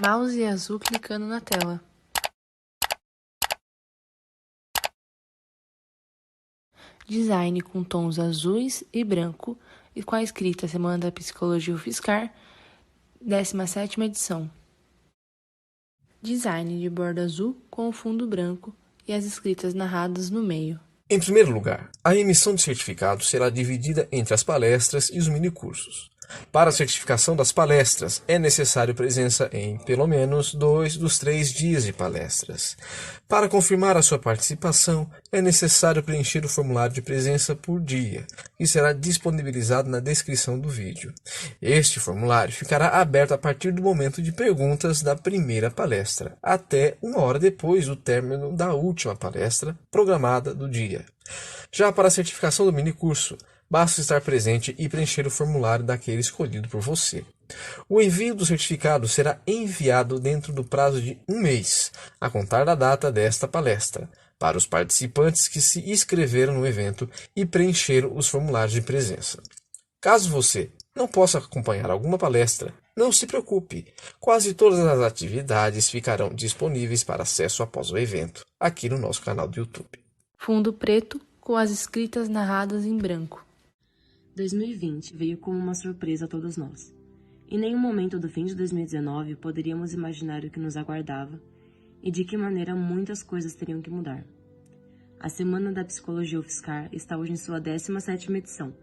Mouse azul clicando na tela. Design com tons azuis e branco e com a escrita Semana da Psicologia UFSCar, 17ª edição. Design de borda azul com o fundo branco e as escritas narradas no meio. Em primeiro lugar, a emissão de certificado será dividida entre as palestras e os minicursos. Para a certificação das palestras, é necessário presença em, pelo menos, 2 dos 3 dias de palestras. Para confirmar a sua participação, é necessário preencher o formulário de presença por dia, que será disponibilizado na descrição do vídeo. Este formulário ficará aberto a partir do momento de perguntas da primeira palestra, até 1 hora depois do término da última palestra programada do dia. Já para a certificação do minicurso, basta estar presente e preencher o formulário daquele escolhido por você. O envio do certificado será enviado dentro do prazo de 1 mês, a contar da data desta palestra, para os participantes que se inscreveram no evento e preencheram os formulários de presença. Caso você não possa acompanhar alguma palestra, não se preocupe. Quase todas as atividades ficarão disponíveis para acesso após o evento, aqui no nosso canal do YouTube. Fundo preto com as escritas narradas em branco. 2020 veio como uma surpresa a todos nós. Em nenhum momento do fim de 2019 poderíamos imaginar o que nos aguardava e de que maneira muitas coisas teriam que mudar. A Semana da Psicologia UFSCar está hoje em sua 17ª edição,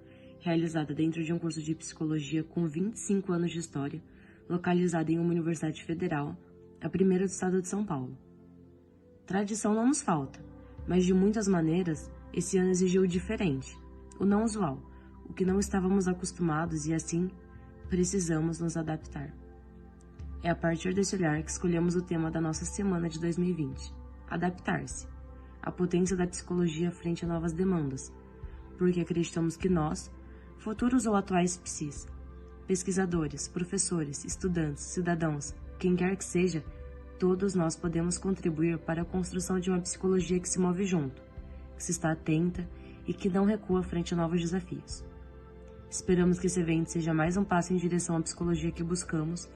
realizada dentro de um curso de psicologia com 25 anos de história, localizada em uma universidade federal, a primeira do estado de São Paulo. Tradição não nos falta, mas de muitas maneiras, esse ano exigiu o diferente, o não usual, o que não estávamos acostumados e assim precisamos nos adaptar. É a partir desse olhar que escolhemos o tema da nossa semana de 2020, adaptar-se, a potência da psicologia frente a novas demandas, porque acreditamos que nós, futuros ou atuais psis, pesquisadores, professores, estudantes, cidadãos, quem quer que seja, todos nós podemos contribuir para a construção de uma psicologia que se move junto, que se está atenta e que não recua frente a novos desafios. Esperamos que esse evento seja mais um passo em direção à psicologia que buscamos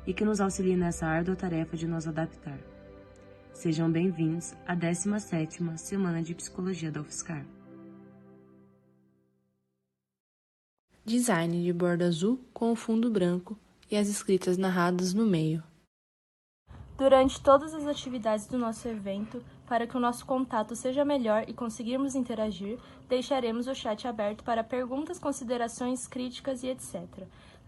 e que nos auxilie nessa árdua tarefa de nos adaptar. Sejam bem-vindos à 17ª Semana de Psicologia da UFSCar. Design de borda azul com o fundo branco e as escritas narradas no meio. Durante todas as atividades do nosso evento, para que o nosso contato seja melhor e conseguirmos interagir, deixaremos o chat aberto para perguntas, considerações, críticas e etc.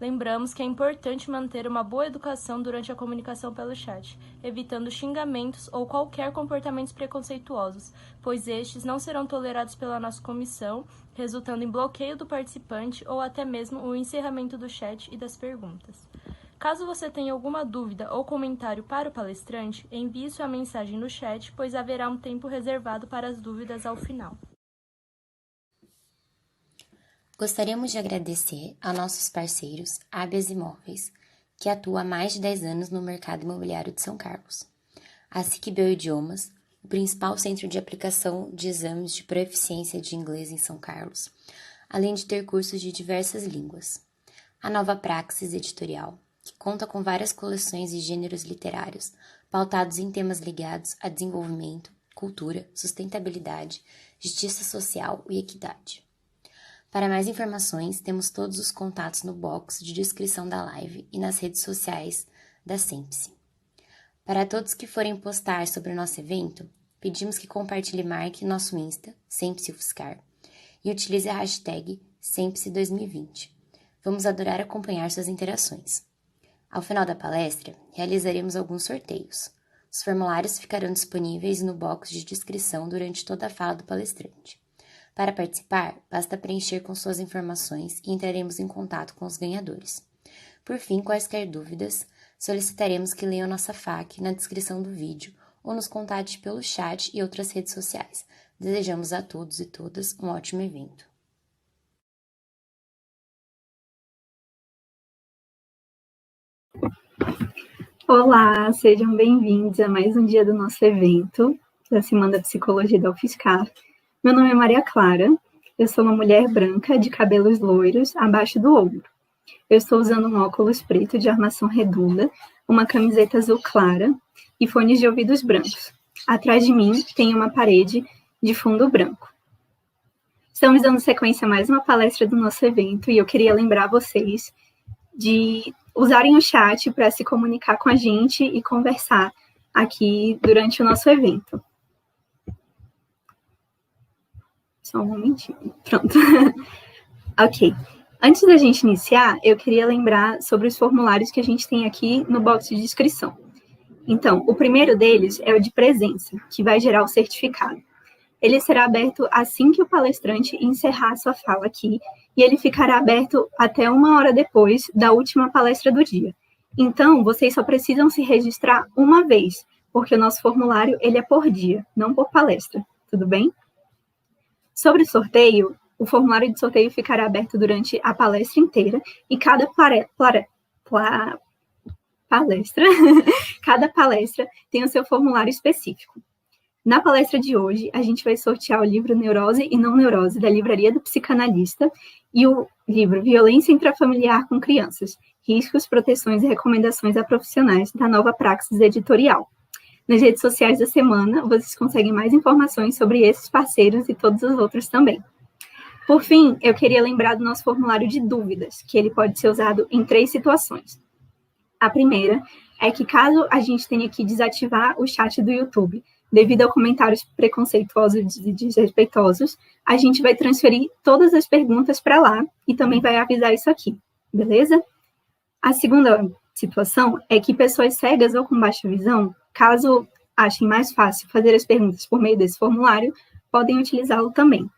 Lembramos que é importante manter uma boa educação durante a comunicação pelo chat, evitando xingamentos ou qualquer comportamentos preconceituosos, pois estes não serão tolerados pela nossa comissão, resultando em bloqueio do participante ou até mesmo o encerramento do chat e das perguntas. Caso você tenha alguma dúvida ou comentário para o palestrante, envie sua mensagem no chat, pois haverá um tempo reservado para as dúvidas ao final. Gostaríamos de agradecer a nossos parceiros Habeas Imóveis, que atua há mais de 10 anos no mercado imobiliário de São Carlos, a SIC Bioidiomas, o principal centro de aplicação de exames de proficiência de inglês em São Carlos, além de ter cursos de diversas línguas, a Nova Praxis Editorial, que conta com várias coleções e gêneros literários, pautados em temas ligados a desenvolvimento, cultura, sustentabilidade, justiça social e equidade. Para mais informações, temos todos os contatos no box de descrição da live e nas redes sociais da SEMPSE. Para todos que forem postar sobre o nosso evento, pedimos que compartilhe e marque nosso Insta, SEMPSE UFSCar, e utilize a hashtag SEMPSE2020. Vamos adorar acompanhar suas interações. Ao final da palestra, realizaremos alguns sorteios. Os formulários ficarão disponíveis no box de descrição durante toda a fala do palestrante. Para participar, basta preencher com suas informações e entraremos em contato com os ganhadores. Por fim, quaisquer dúvidas, solicitaremos que leiam nossa FAQ na descrição do vídeo ou nos contate pelo chat e outras redes sociais. Desejamos a todos e todas um ótimo evento. Olá, sejam bem-vindos a mais um dia do nosso evento, da Semana da Psicologia da UFSCar. Meu nome é Maria Clara, eu sou uma mulher branca de cabelos loiros abaixo do ombro. Eu estou usando um óculos preto de armação redonda, uma camiseta azul clara e fones de ouvidos brancos. Atrás de mim tem uma parede de fundo branco. Estamos dando sequência a mais uma palestra do nosso evento e eu queria lembrar vocês de usarem o chat para se comunicar com a gente e conversar aqui durante o nosso evento. Só um momentinho. Pronto. Ok. Antes da gente iniciar, eu queria lembrar sobre os formulários que a gente tem aqui no box de inscrição. Então, o primeiro deles é o de presença, que vai gerar o certificado. Ele será aberto assim que o palestrante encerrar a sua fala aqui, e ele ficará aberto até 1 hora depois da última palestra do dia. Então, vocês só precisam se registrar uma vez, porque o nosso formulário ele é por dia, não por palestra, tudo bem? Sobre o sorteio, o formulário de sorteio ficará aberto durante a palestra inteira, e cada cada palestra tem o seu formulário específico. Na palestra de hoje, a gente vai sortear o livro Neurose e Não Neurose, da Livraria do Psicanalista, e o livro Violência Intrafamiliar com Crianças, Riscos, Proteções e Recomendações a Profissionais, da Nova Praxis Editorial. Nas redes sociais da semana, vocês conseguem mais informações sobre esses parceiros e todos os outros também. Por fim, eu queria lembrar do nosso formulário de dúvidas, que ele pode ser usado em 3 situações. A primeira é que caso a gente tenha que desativar o chat do YouTube, devido a comentários preconceituosos e desrespeitosos, a gente vai transferir todas as perguntas para lá e também vai avisar isso aqui, beleza? A segunda situação é que pessoas cegas ou com baixa visão, caso achem mais fácil fazer as perguntas por meio desse formulário, podem utilizá-lo também.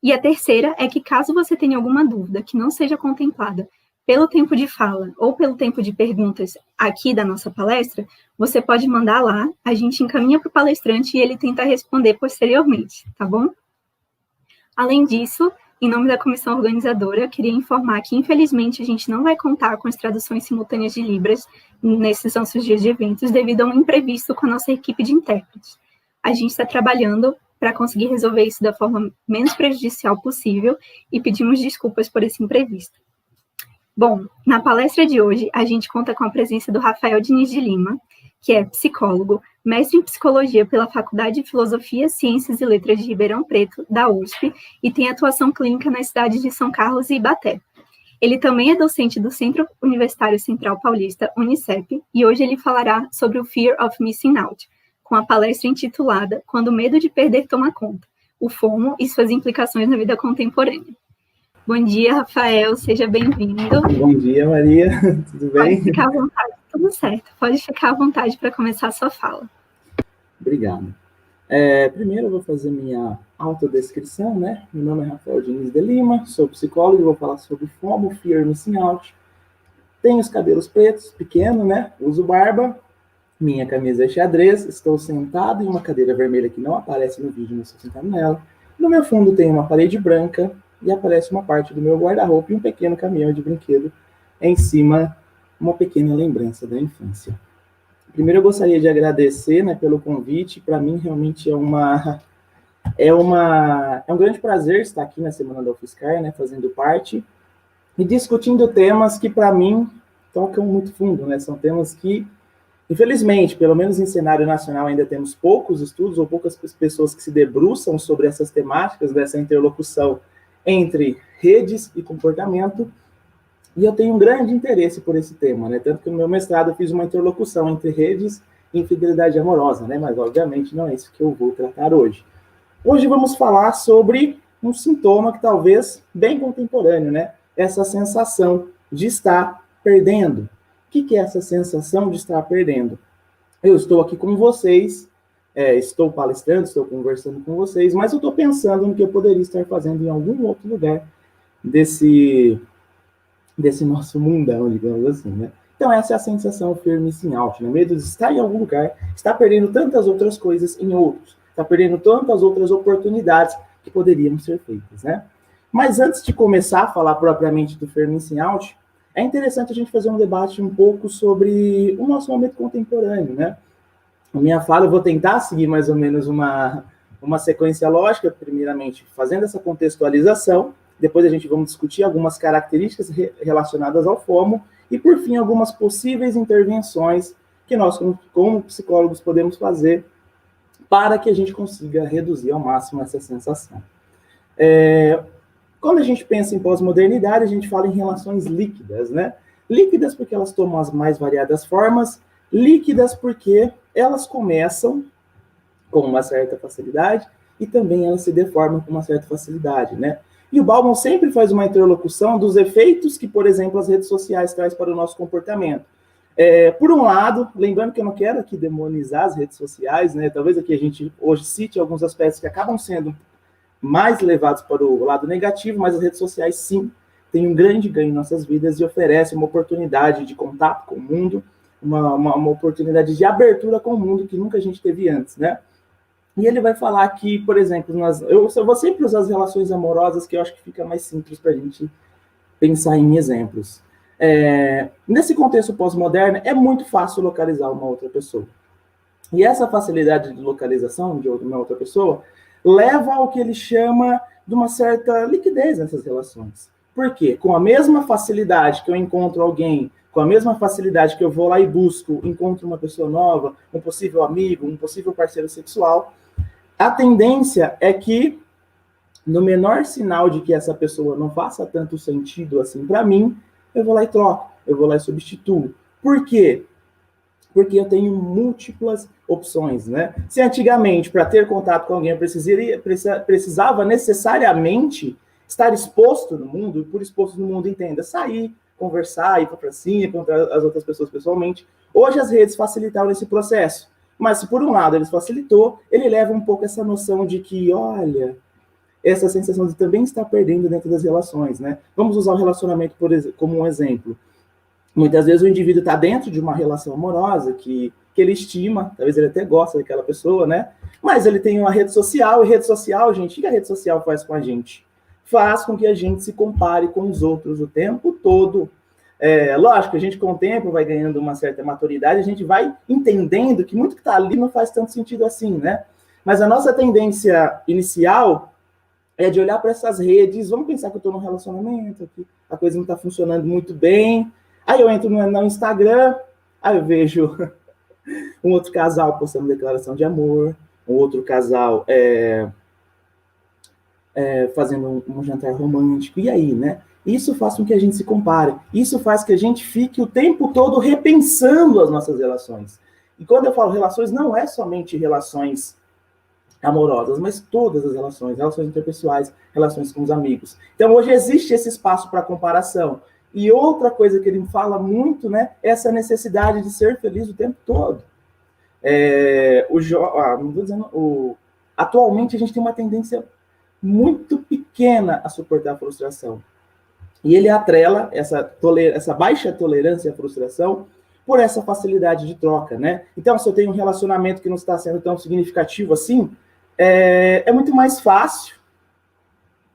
E a terceira é que caso você tenha alguma dúvida que não seja contemplada pelo tempo de fala ou pelo tempo de perguntas aqui da nossa palestra, você pode mandar lá, a gente encaminha para o palestrante e ele tenta responder posteriormente, tá bom? Além disso, em nome da comissão organizadora, eu queria informar que, infelizmente, a gente não vai contar com as traduções simultâneas de Libras nesses nossos dias de eventos, devido a um imprevisto com a nossa equipe de intérpretes. A gente está trabalhando para conseguir resolver isso da forma menos prejudicial possível e pedimos desculpas por esse imprevisto. Bom, na palestra de hoje, a gente conta com a presença do Rafael Diniz de Lima, que é psicólogo, mestre em psicologia pela Faculdade de Filosofia, Ciências e Letras de Ribeirão Preto, da USP, e tem atuação clínica nas cidades de São Carlos e Ibaté. Ele também é docente do Centro Universitário Central Paulista, Unicep, e hoje ele falará sobre o Fear of Missing Out, com a palestra intitulada Quando o Medo de Perder Toma Conta, o FOMO e suas implicações na vida contemporânea. Bom dia, Rafael, seja bem-vindo. Bom dia, Maria, tudo bem? Pode ficar à vontade, tudo certo. Pode ficar à vontade para começar a sua fala. Obrigado. Primeiro eu vou fazer minha autodescrição, né? Meu nome é Rafael Diniz de Lima, sou psicólogo e vou falar sobre FOMO, Fear Missing Out. Tenho os cabelos pretos, pequeno, né? Uso barba, minha camisa é xadrez, estou sentado em uma cadeira vermelha que não aparece no vídeo, mas estou sentado nela. No meu fundo tem uma parede branca, e aparece uma parte do meu guarda-roupa e um pequeno caminhão de brinquedo em cima, uma pequena lembrança da infância. Primeiro eu gostaria de agradecer, né, pelo convite. Para mim realmente é um grande prazer estar aqui na Semana da UFSCar, né, fazendo parte e discutindo temas que para mim tocam muito fundo, né? São temas que, infelizmente, pelo menos em cenário nacional ainda temos poucos estudos ou poucas pessoas que se debruçam sobre essas temáticas dessa interlocução entre redes e comportamento, e eu tenho um grande interesse por esse tema, né? Tanto que no meu mestrado eu fiz uma interlocução entre redes e infidelidade amorosa, né? Mas obviamente não é isso que eu vou tratar hoje. Hoje vamos falar sobre um sintoma que talvez bem contemporâneo, né? Essa sensação de estar perdendo. O que é essa sensação de estar perdendo? Eu estou aqui com vocês, estou palestrando, estou conversando com vocês, mas eu estou pensando no que eu poderia estar fazendo em algum outro lugar desse nosso mundão, digamos assim, né? Então essa é a sensação Fear Missing Out, né? Medo de estar em algum lugar, estar perdendo tantas outras coisas em outros, estar perdendo tantas outras oportunidades que poderiam ser feitas, né? Mas antes de começar a falar propriamente do Fear Missing Out, é interessante a gente fazer um debate um pouco sobre o nosso momento contemporâneo, né? A minha fala, eu vou tentar seguir mais ou menos uma sequência lógica, primeiramente fazendo essa contextualização, Depois a gente vamos discutir algumas características relacionadas ao FOMO e, por fim, algumas possíveis intervenções que nós, como psicólogos, podemos fazer para que a gente consiga reduzir ao máximo essa sensação. Quando a gente pensa em pós-modernidade, a gente fala em relações líquidas, né? Líquidas porque elas tomam as mais variadas formas, líquidas porque elas começam com uma certa facilidade e também elas se deformam com uma certa facilidade, né? E o Bauman sempre faz uma interlocução dos efeitos que, por exemplo, as redes sociais trazem para o nosso comportamento. Por um lado, lembrando que eu não quero aqui demonizar as redes sociais, né? Talvez aqui a gente hoje cite alguns aspectos que acabam sendo mais levados para o lado negativo, mas as redes sociais, sim, têm um grande ganho em nossas vidas e oferecem uma oportunidade de contato com o mundo, uma oportunidade de abertura com o mundo que nunca a gente teve antes, né? E ele vai falar que, por exemplo, eu vou sempre usar as relações amorosas, que eu acho que fica mais simples para a gente pensar em exemplos. Nesse contexto pós-moderno, é muito fácil localizar uma outra pessoa. E essa facilidade de localização de uma outra pessoa leva ao que ele chama de uma certa liquidez nessas relações. Por quê? Com a mesma facilidade que eu encontro alguém, com a mesma facilidade que eu vou lá e busco, encontro uma pessoa nova, um possível amigo, um possível parceiro sexual, a tendência é que, no menor sinal de que essa pessoa não faça tanto sentido assim para mim, eu vou lá e troco, eu vou lá e substituo. Por quê? Porque eu tenho múltiplas opções, né? Se antigamente, para ter contato com alguém, eu precisava necessariamente estar exposto no mundo, e por exposto no mundo entenda, sair, conversar, ir para a pracinha, encontrar as outras pessoas pessoalmente. Hoje as redes facilitaram esse processo. Mas se por um lado ele facilitou, ele leva um pouco essa noção de que, olha, essa sensação de também estar perdendo dentro das relações, né? Vamos usar o relacionamento como um exemplo. Muitas vezes o indivíduo está dentro de uma relação amorosa que ele estima, talvez ele até gosta daquela pessoa, né? Mas ele tem uma rede social, e rede social, gente, o que a rede social faz com a gente? Faz com que a gente se compare com os outros o tempo todo. Lógico, a gente com o tempo vai ganhando uma certa maturidade, a gente vai entendendo que muito que está ali não faz tanto sentido assim, né? Mas a nossa tendência inicial é de olhar para essas redes, vamos pensar que eu estou num relacionamento, que a coisa não está funcionando muito bem, aí eu entro no Instagram, aí eu vejo um outro casal postando declaração de amor, um outro casal fazendo um jantar romântico, e aí, né? Isso faz com que a gente se compare. Isso faz que a gente fique o tempo todo repensando as nossas relações. E quando eu falo relações, não é somente relações amorosas, mas todas as relações interpessoais, relações com os amigos. Então, hoje existe esse espaço para comparação. E outra coisa que ele fala muito, né, é essa necessidade de ser feliz o tempo todo. Atualmente, a gente tem uma tendência muito pequena a suportar a frustração. E ele atrela essa baixa tolerância à frustração por essa facilidade de troca, né? Então, se eu tenho um relacionamento que não está sendo tão significativo assim, é muito mais fácil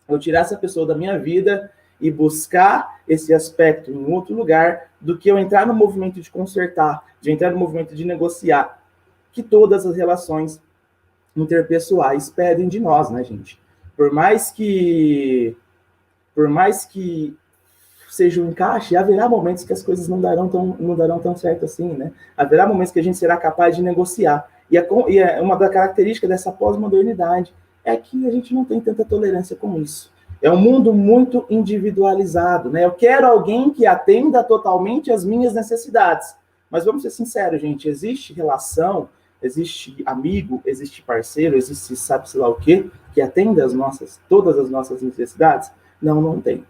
eu tirar essa pessoa da minha vida e buscar esse aspecto em outro lugar do que eu entrar no movimento de consertar, de entrar no movimento de negociar, que todas as relações interpessoais pedem de nós, né, gente? Por mais que seja um encaixe, haverá momentos que as coisas não darão tão certo assim, né? Haverá momentos que a gente será capaz de negociar. E uma das características dessa pós-modernidade é que a gente não tem tanta tolerância com isso. É um mundo muito individualizado, né? Eu quero alguém que atenda totalmente às minhas necessidades. Mas vamos ser sinceros, gente, existe relação, existe amigo, existe parceiro, existe sabe-se lá o quê, que atenda todas as nossas necessidades? Não tem.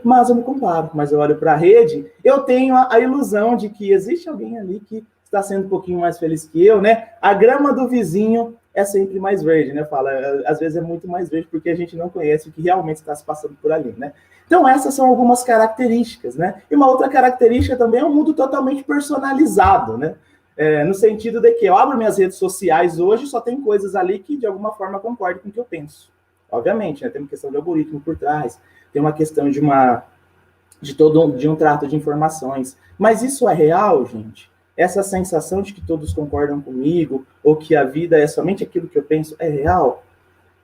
Mas eu me comparo, mas eu olho para a rede, eu tenho a ilusão de que existe alguém ali que está sendo um pouquinho mais feliz que eu, né? A grama do vizinho é sempre mais verde, né? Às vezes é muito mais verde porque a gente não conhece o que realmente está se passando por ali, né? Então essas são algumas características, né? E uma outra característica também é um mundo totalmente personalizado, né? No sentido de que eu abro minhas redes sociais hoje, só tem coisas ali que de alguma forma concordam com o que eu penso. Obviamente, né? Tem uma questão de algoritmo por trás, tem uma questão de um trato de informações. Mas isso é real, gente? Essa sensação de que todos concordam comigo, ou que a vida é somente aquilo que eu penso, é real?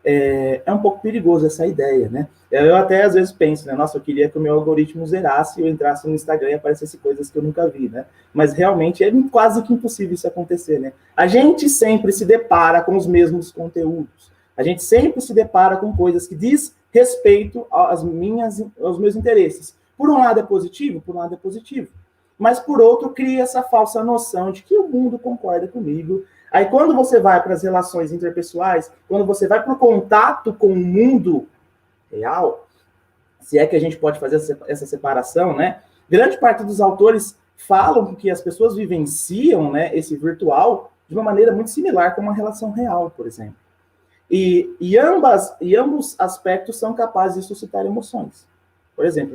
é um pouco perigoso essa ideia, né? Eu até às vezes penso, né? Nossa, eu queria que o meu algoritmo zerasse e eu entrasse no Instagram e aparecesse coisas que eu nunca vi, né? Mas realmente é quase que impossível isso acontecer, né? A gente sempre se depara com os mesmos conteúdos. A gente sempre se depara com coisas que diz respeito aos meus interesses. Por um lado é positivo, por um lado é positivo. Mas por outro cria essa falsa noção de que o mundo concorda comigo. Aí quando você vai para as relações interpessoais, quando você vai para o contato com o mundo real, se é que a gente pode fazer essa separação, né? Grande parte dos autores falam que as pessoas vivenciam, né, esse virtual de uma maneira muito similar com uma relação real, por exemplo. E ambos aspectos são capazes de suscitar emoções. Por exemplo,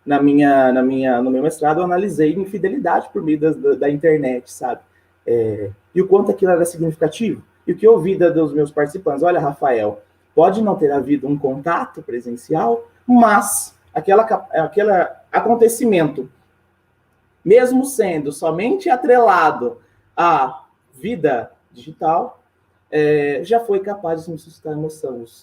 no meu mestrado, eu analisei infidelidade por meio da internet, sabe? E o quanto aquilo era significativo. E o que eu ouvi dos meus participantes, olha, Rafael, pode não ter havido um contato presencial, mas aquele acontecimento, mesmo sendo somente atrelado à vida digital, já foi capaz de me suscitar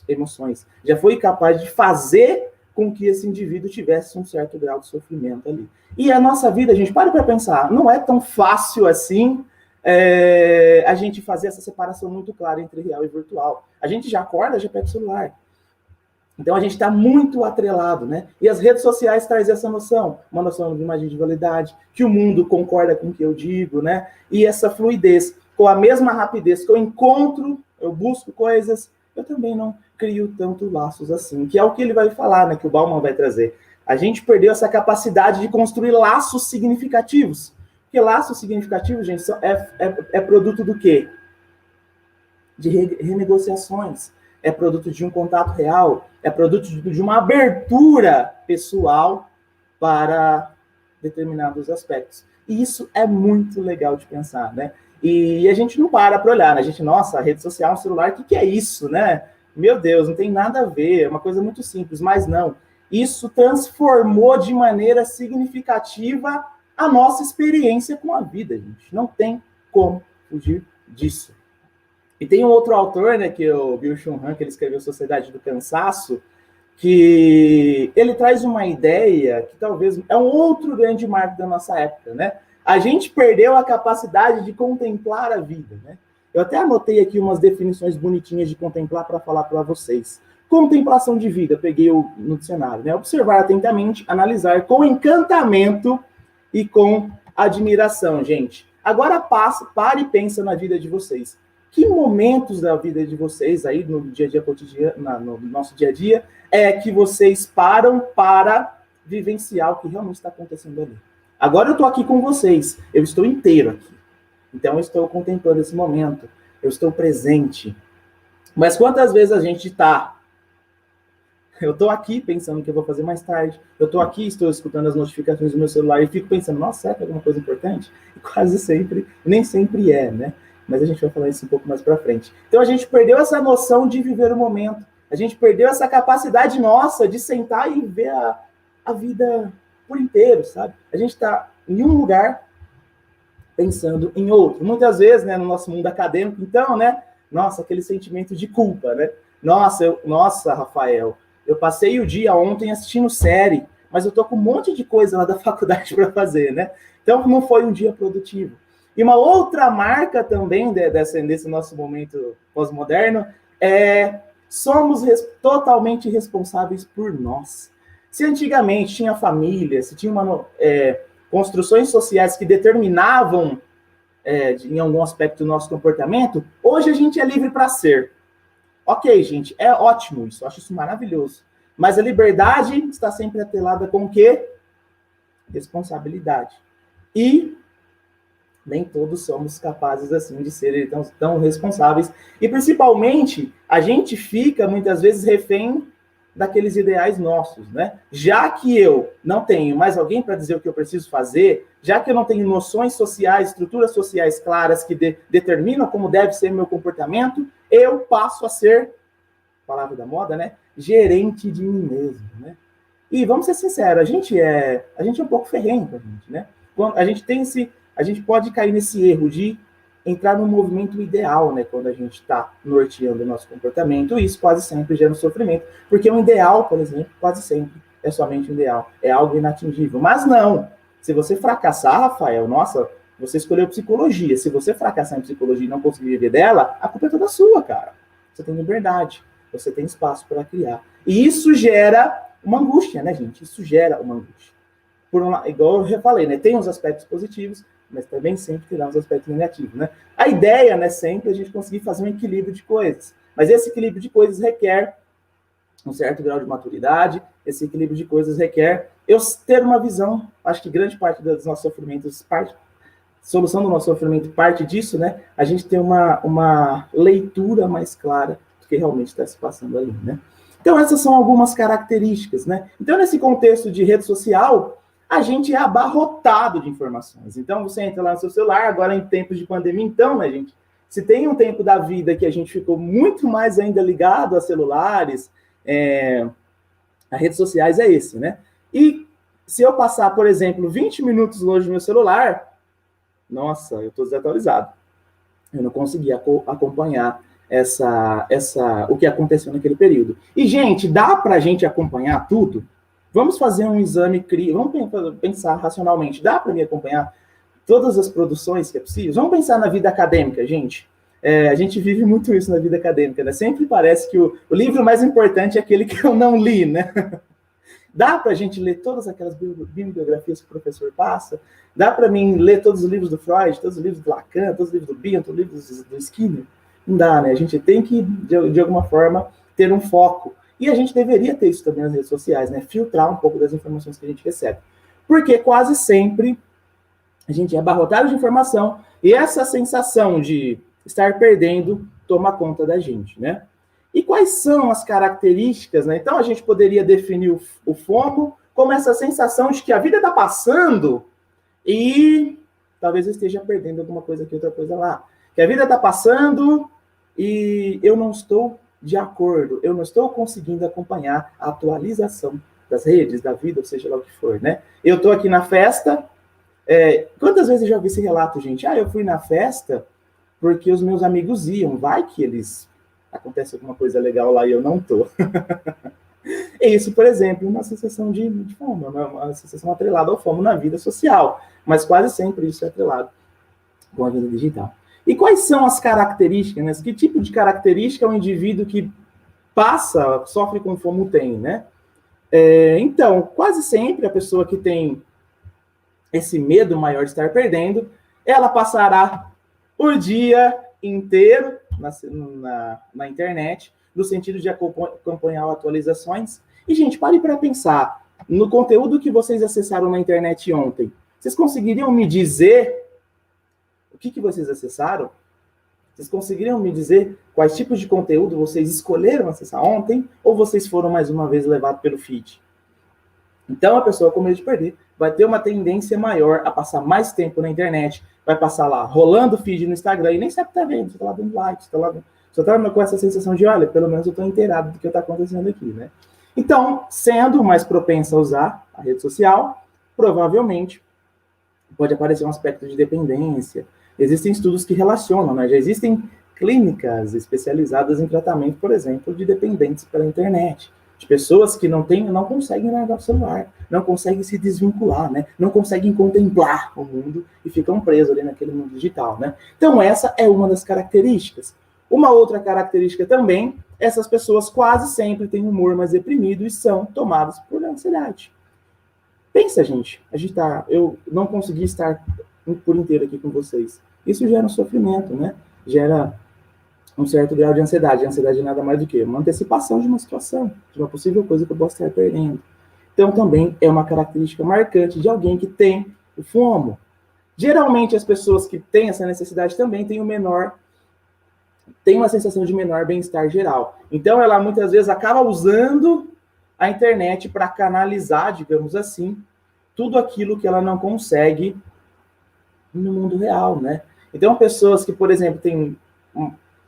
emoções, já foi capaz de fazer com que esse indivíduo tivesse um certo grau de sofrimento ali. E a nossa vida, gente, para pensar, não é tão fácil assim a gente fazer essa separação muito clara entre real e virtual. A gente já acorda, já pega o celular. Então a gente está muito atrelado, né? E as redes sociais trazem essa noção, uma noção de imagem de validade, que o mundo concorda com o que eu digo, né? E essa fluidez, com a mesma rapidez que eu encontro, eu busco coisas, eu também não crio tanto laços assim, que é o que ele vai falar, né? Que o Bauman vai trazer. A gente perdeu essa capacidade de construir laços significativos. Porque laço significativo, gente, é produto do quê? De renegociações. É produto de um contato real. É produto de uma abertura pessoal para determinados aspectos. E isso é muito legal de pensar, né? E a gente não para olhar, né? A gente, nossa, a rede social, um celular, o que é isso, né? Meu Deus, não tem nada a ver, é uma coisa muito simples, mas não. Isso transformou de maneira significativa a nossa experiência com a vida, gente. Não tem como fugir disso. E tem um outro autor, né, que é o Byung-Chul Han, que ele escreveu Sociedade do Cansaço, que ele traz uma ideia que talvez é um outro grande marco da nossa época, né? A gente perdeu a capacidade de contemplar a vida, né? Eu até anotei aqui umas definições bonitinhas de contemplar para falar para vocês. Contemplação de vida, peguei no dicionário, né? Observar atentamente, analisar com encantamento e com admiração, gente. Agora pare e pensa na vida de vocês. Que momentos da vida de vocês aí no dia a dia cotidiano, no nosso dia a dia, que vocês param para vivenciar o que realmente está acontecendo ali? Agora eu estou aqui com vocês, eu estou inteiro aqui. Então eu estou contemplando esse momento, eu estou presente. Mas quantas vezes a gente está? Eu estou aqui pensando o que eu vou fazer mais tarde. Eu estou aqui, estou escutando as notificações do meu celular e fico pensando, nossa, será que é alguma coisa importante? E quase sempre, nem sempre é, né? Mas a gente vai falar isso um pouco mais para frente. Então a gente perdeu essa noção de viver o momento. A gente perdeu essa capacidade nossa de sentar e ver a vida por inteiro, sabe? A gente está em um lugar pensando em outro. Muitas vezes, né, no nosso mundo acadêmico, então, né? Nossa, aquele sentimento de culpa, né? Nossa, Rafael, eu passei o dia ontem assistindo série, mas eu tô com um monte de coisa lá da faculdade para fazer, né? Então não foi um dia produtivo. E uma outra marca também desse nosso momento pós-moderno somos totalmente responsáveis por nós. Se antigamente tinha família, se tinha construções sociais que determinavam em algum aspecto do nosso comportamento, hoje a gente é livre para ser. Ok, gente, é ótimo isso, eu acho isso maravilhoso. Mas a liberdade está sempre atrelada com o quê? Responsabilidade. E nem todos somos capazes, assim, de ser tão responsáveis. E, principalmente, a gente fica, muitas vezes, refém daqueles ideais nossos, né? Já que eu não tenho mais alguém para dizer o que eu preciso fazer, já que eu não tenho noções sociais, estruturas sociais claras que determinam como deve ser meu comportamento, eu passo a ser, palavra da moda, né? Gerente de mim mesmo, né? E vamos ser sinceros, a gente é um pouco ferrenho com a gente, né? A gente pode cair nesse erro de entrar no movimento ideal, né, quando a gente está norteando o nosso comportamento, isso quase sempre gera um sofrimento, porque o ideal, por exemplo, quase sempre é somente um ideal, é algo inatingível. Mas não, se você fracassar, Rafael, nossa, você escolheu psicologia, se você fracassar em psicologia e não conseguir viver dela, a culpa é toda sua, cara. Você tem liberdade, você tem espaço para criar. E isso gera uma angústia, né, gente? Isso gera uma angústia. Igual eu já falei, né, tem os aspectos positivos, mas também sempre terá os aspectos negativos, né? A ideia, né, sempre a gente conseguir fazer um equilíbrio de coisas. Mas esse equilíbrio de coisas requer um certo grau de maturidade, esse equilíbrio de coisas requer eu ter uma visão, acho que grande parte dos nossos sofrimentos, solução do nosso sofrimento parte disso, né? A gente tem uma leitura mais clara do que realmente está se passando ali, né? Então, essas são algumas características, né? Então, nesse contexto de rede social, a gente é abarrotado de informações. Então, você entra lá no seu celular, agora em tempos de pandemia, então, né, gente? Se tem um tempo da vida que a gente ficou muito mais ainda ligado a celulares, a redes sociais é esse, né? E se eu passar, por exemplo, 20 minutos longe do meu celular, nossa, eu estou desatualizado. Eu não consegui acompanhar o que aconteceu naquele período. E, gente, dá para a gente acompanhar tudo? Vamos fazer um exame, vamos pensar racionalmente. Dá para me acompanhar todas as produções que é possível? Vamos pensar na vida acadêmica, gente. A gente vive muito isso na vida acadêmica, né? Sempre parece que o livro mais importante é aquele que eu não li, né? Dá para a gente ler todas aquelas bibliografias que o professor passa? Dá para mim ler todos os livros do Freud, todos os livros do Lacan, todos os livros do Bion, todos os livros do Skinner? Não dá, né? A gente tem que, de alguma forma, ter um foco. E a gente deveria ter isso também nas redes sociais, né? Filtrar um pouco das informações que a gente recebe. Porque quase sempre a gente é abarrotado de informação e essa sensação de estar perdendo toma conta da gente, né? E quais são as características, né? Então, a gente poderia definir o FOMO como essa sensação de que a vida está passando e talvez eu esteja perdendo alguma coisa aqui, outra coisa lá. Que a vida está passando e eu não estou de acordo, eu não estou conseguindo acompanhar a atualização das redes, da vida, ou seja lá o que for, né? Eu estou aqui na festa, quantas vezes eu já vi esse relato, gente? Eu fui na festa porque os meus amigos iam, vai que acontece alguma coisa legal lá e eu não tô. É isso, por exemplo, uma sensação de FOMO, uma sensação atrelada ao FOMO na vida social, mas quase sempre isso é atrelado com a vida digital. E quais são as características, né? Que tipo de característica o indivíduo que sofre com FOMO tem, né? Então, quase sempre a pessoa que tem esse medo maior de estar perdendo, ela passará o dia inteiro na internet, no sentido de acompanhar atualizações. E, gente, pare para pensar, no conteúdo que vocês acessaram na internet ontem, vocês conseguiriam me dizer o que vocês acessaram? Vocês conseguiriam me dizer quais tipos de conteúdo vocês escolheram acessar ontem? Ou vocês foram mais uma vez levados pelo feed? Então, a pessoa com medo de perder vai ter uma tendência maior a passar mais tempo na internet, vai passar lá rolando o feed no Instagram e nem sabe o que está vendo, você está lá dando like, você está com essa sensação de, olha, pelo menos eu estou inteirado do que está acontecendo aqui, né? Então, sendo mais propensa a usar a rede social, provavelmente pode aparecer um aspecto de dependência. Existem estudos que relacionam, né? Já existem clínicas especializadas em tratamento, por exemplo, de dependentes pela internet, de pessoas que não conseguem largar o celular, não conseguem se desvincular, né? Não conseguem contemplar o mundo e ficam presos ali naquele mundo digital, né? Então, essa é uma das características. Uma outra característica também, essas pessoas quase sempre têm um humor mais deprimido e são tomadas por ansiedade. Pensa, gente, eu não consegui estar por inteiro aqui com vocês. Isso gera um sofrimento, né? Gera um certo grau de ansiedade. A ansiedade é nada mais do que uma antecipação de uma situação, de uma possível coisa que eu posso estar perdendo. Então, também é uma característica marcante de alguém que tem o FOMO. Geralmente, as pessoas que têm essa necessidade também têm uma sensação de menor bem-estar geral. Então, ela muitas vezes acaba usando a internet para canalizar, digamos assim, tudo aquilo que ela não consegue no mundo real, né? Então, pessoas que, por exemplo, têm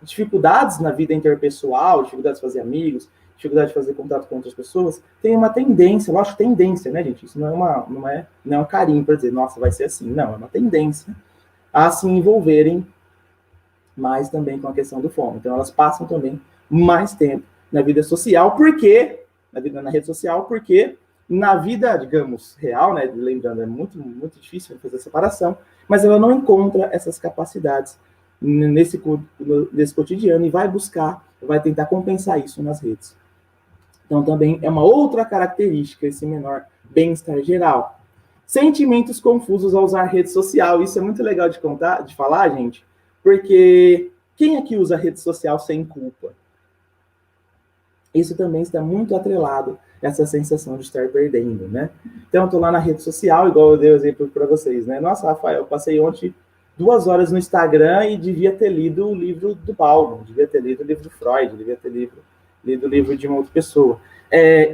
dificuldades na vida interpessoal, dificuldades de fazer amigos, dificuldade de fazer contato com outras pessoas, têm uma tendência, lógico, tendência, né, gente? Isso não é um carinho para dizer, nossa, vai ser assim. Não, é uma tendência a se envolverem mas também com a questão do fomo. Então, elas passam também mais tempo na vida social, na rede social, porque na vida, digamos, real, né, lembrando, é muito, muito difícil fazer a separação, mas ela não encontra essas capacidades nesse cotidiano e vai tentar compensar isso nas redes. Então, também é uma outra característica, esse menor bem-estar geral. Sentimentos confusos ao usar rede social. Isso é muito legal de falar, gente, porque quem aqui usa rede social sem culpa? Isso também está muito atrelado a essa sensação de estar perdendo, né? Então, eu estou lá na rede social, igual eu dei o exemplo para vocês, né? Nossa, Rafael, eu passei ontem 2 horas no Instagram e devia ter lido o livro do Bauman, devia ter lido o livro do Freud, devia ter lido o livro de uma outra pessoa.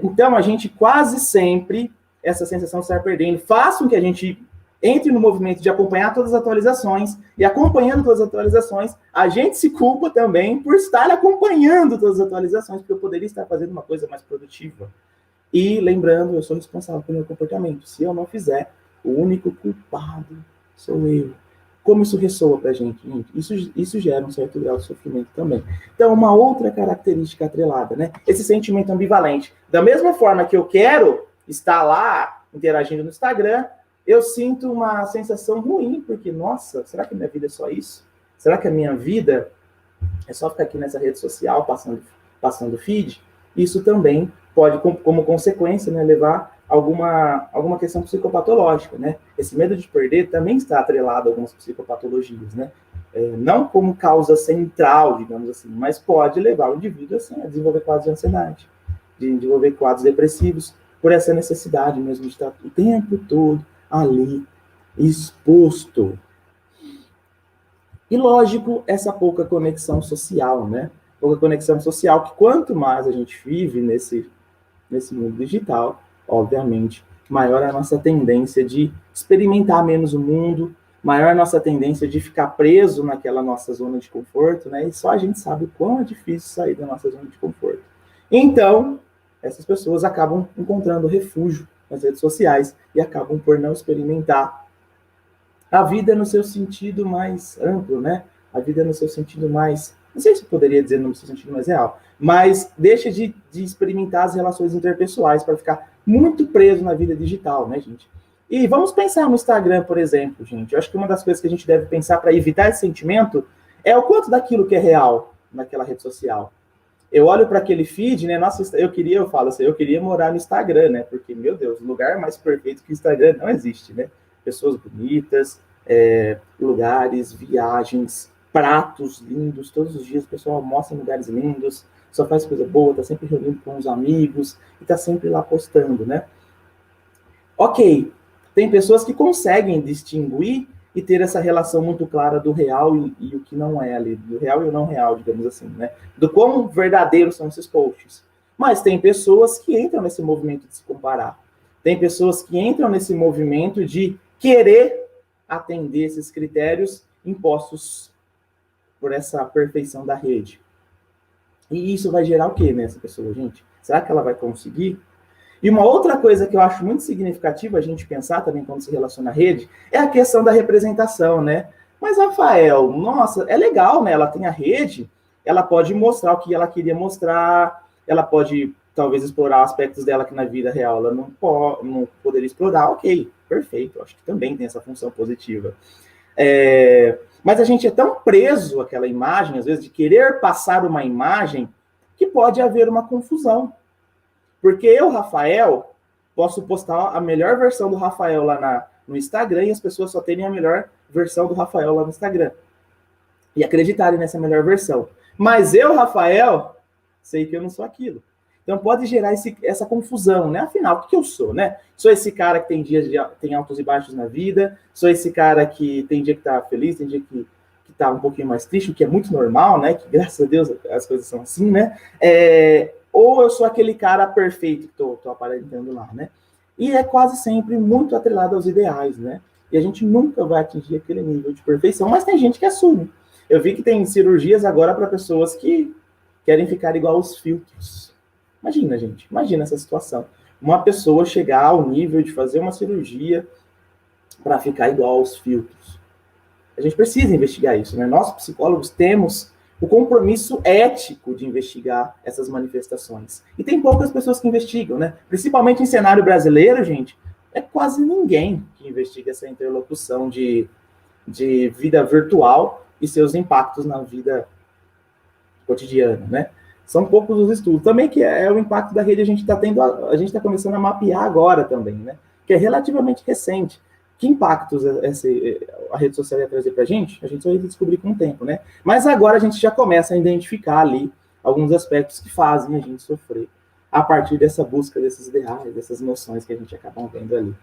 Então, a gente quase sempre, essa sensação de estar perdendo, faz com que a gente entre no movimento de acompanhar todas as atualizações, e acompanhando todas as atualizações, a gente se culpa também por estar acompanhando todas as atualizações, porque eu poderia estar fazendo uma coisa mais produtiva. E, lembrando, eu sou responsável pelo meu comportamento. Se eu não fizer, o único culpado sou eu. Como isso ressoa pra gente? Isso gera um certo grau de sofrimento também. Então, uma outra característica atrelada, né? Esse sentimento ambivalente. Da mesma forma que eu quero estar lá interagindo no Instagram, eu sinto uma sensação ruim, porque, nossa, será que minha vida é só isso? Será que a minha vida é só ficar aqui nessa rede social, passando feed? Isso também pode, como consequência, né, levar a alguma questão psicopatológica, né? Esse medo de perder também está atrelado a algumas psicopatologias, né? Não como causa central, digamos assim, mas pode levar o indivíduo assim, a desenvolver quadros de ansiedade, de desenvolver quadros depressivos, por essa necessidade mesmo de estar o tempo todo ali, exposto. E, lógico, essa pouca conexão social, né? Pouca conexão social, que quanto mais a gente vive nesse mundo digital, obviamente, maior a nossa tendência de experimentar menos o mundo, maior a nossa tendência de ficar preso naquela nossa zona de conforto, né? E só a gente sabe o quão é difícil sair da nossa zona de conforto. Então, essas pessoas acabam encontrando refúgio nas redes sociais e acabam por não experimentar a vida no seu sentido mais amplo, né? A vida no seu sentido mais, não sei se eu poderia dizer no seu sentido mais real, mas deixa de experimentar as relações interpessoais para ficar muito preso na vida digital, né, gente? E vamos pensar no Instagram, por exemplo, gente. Eu acho que uma das coisas que a gente deve pensar para evitar esse sentimento é o quanto daquilo que é real naquela rede social. Eu olho para aquele feed, né? Nossa, eu queria morar no Instagram, né? Porque, meu Deus, lugar mais perfeito que o Instagram não existe, né? Pessoas bonitas, lugares, viagens, pratos lindos. Todos os dias o pessoal mostra lugares lindos, só faz coisa boa, tá sempre reunindo com os amigos e tá sempre lá postando, né? Ok, tem pessoas que conseguem distinguir e ter essa relação muito clara do real e o que não é ali, do real e o não real, digamos assim, né? Do quão verdadeiros são esses posts. Mas tem pessoas que entram nesse movimento de se comparar. Tem pessoas que entram nesse movimento de querer atender esses critérios impostos por essa perfeição da rede. E isso vai gerar o quê nessa pessoa, gente? Será que ela vai conseguir? E uma outra coisa que eu acho muito significativa a gente pensar também quando se relaciona à rede é a questão da representação, né? Mas, Rafael, nossa, é legal, né? Ela tem a rede, ela pode mostrar o que ela queria mostrar, ela pode, talvez, explorar aspectos dela que na vida real ela não poderia explorar. Ok, perfeito, acho que também tem essa função positiva. Mas a gente é tão preso àquela imagem, às vezes, de querer passar uma imagem, que pode haver uma confusão. Porque eu, Rafael, posso postar a melhor versão do Rafael lá no Instagram e as pessoas só terem a melhor versão do Rafael lá no Instagram. E acreditarem nessa melhor versão. Mas eu, Rafael, sei que eu não sou aquilo. Então pode gerar essa confusão, né? Afinal, o que eu sou, né? Sou esse cara que tem dias tem altos e baixos na vida, sou esse cara que tem dia que tá feliz, tem dia que tá um pouquinho mais triste, o que é muito normal, né? Que graças a Deus as coisas são assim, né? Ou eu sou aquele cara perfeito que tô aparentando lá, né? E é quase sempre muito atrelado aos ideais, né? E a gente nunca vai atingir aquele nível de perfeição, mas tem gente que assume. Eu vi que tem cirurgias agora para pessoas que querem ficar igual aos filtros. Imagina, gente, imagina essa situação. Uma pessoa chegar ao nível de fazer uma cirurgia para ficar igual aos filtros. A gente precisa investigar isso, né? Nós, psicólogos, temos o compromisso ético de investigar essas manifestações. E tem poucas pessoas que investigam, né? Principalmente em cenário brasileiro, gente, é quase ninguém que investiga essa interlocução de vida virtual e seus impactos na vida cotidiana, né? São poucos os estudos. Também que é o impacto da rede, a gente está começando a mapear agora também, né? Que é relativamente recente. Que impactos a rede social ia trazer para a gente só ia descobrir com o tempo, né? Mas agora a gente já começa a identificar ali alguns aspectos que fazem a gente sofrer a partir dessa busca desses ideais, dessas noções que a gente acaba vendo ali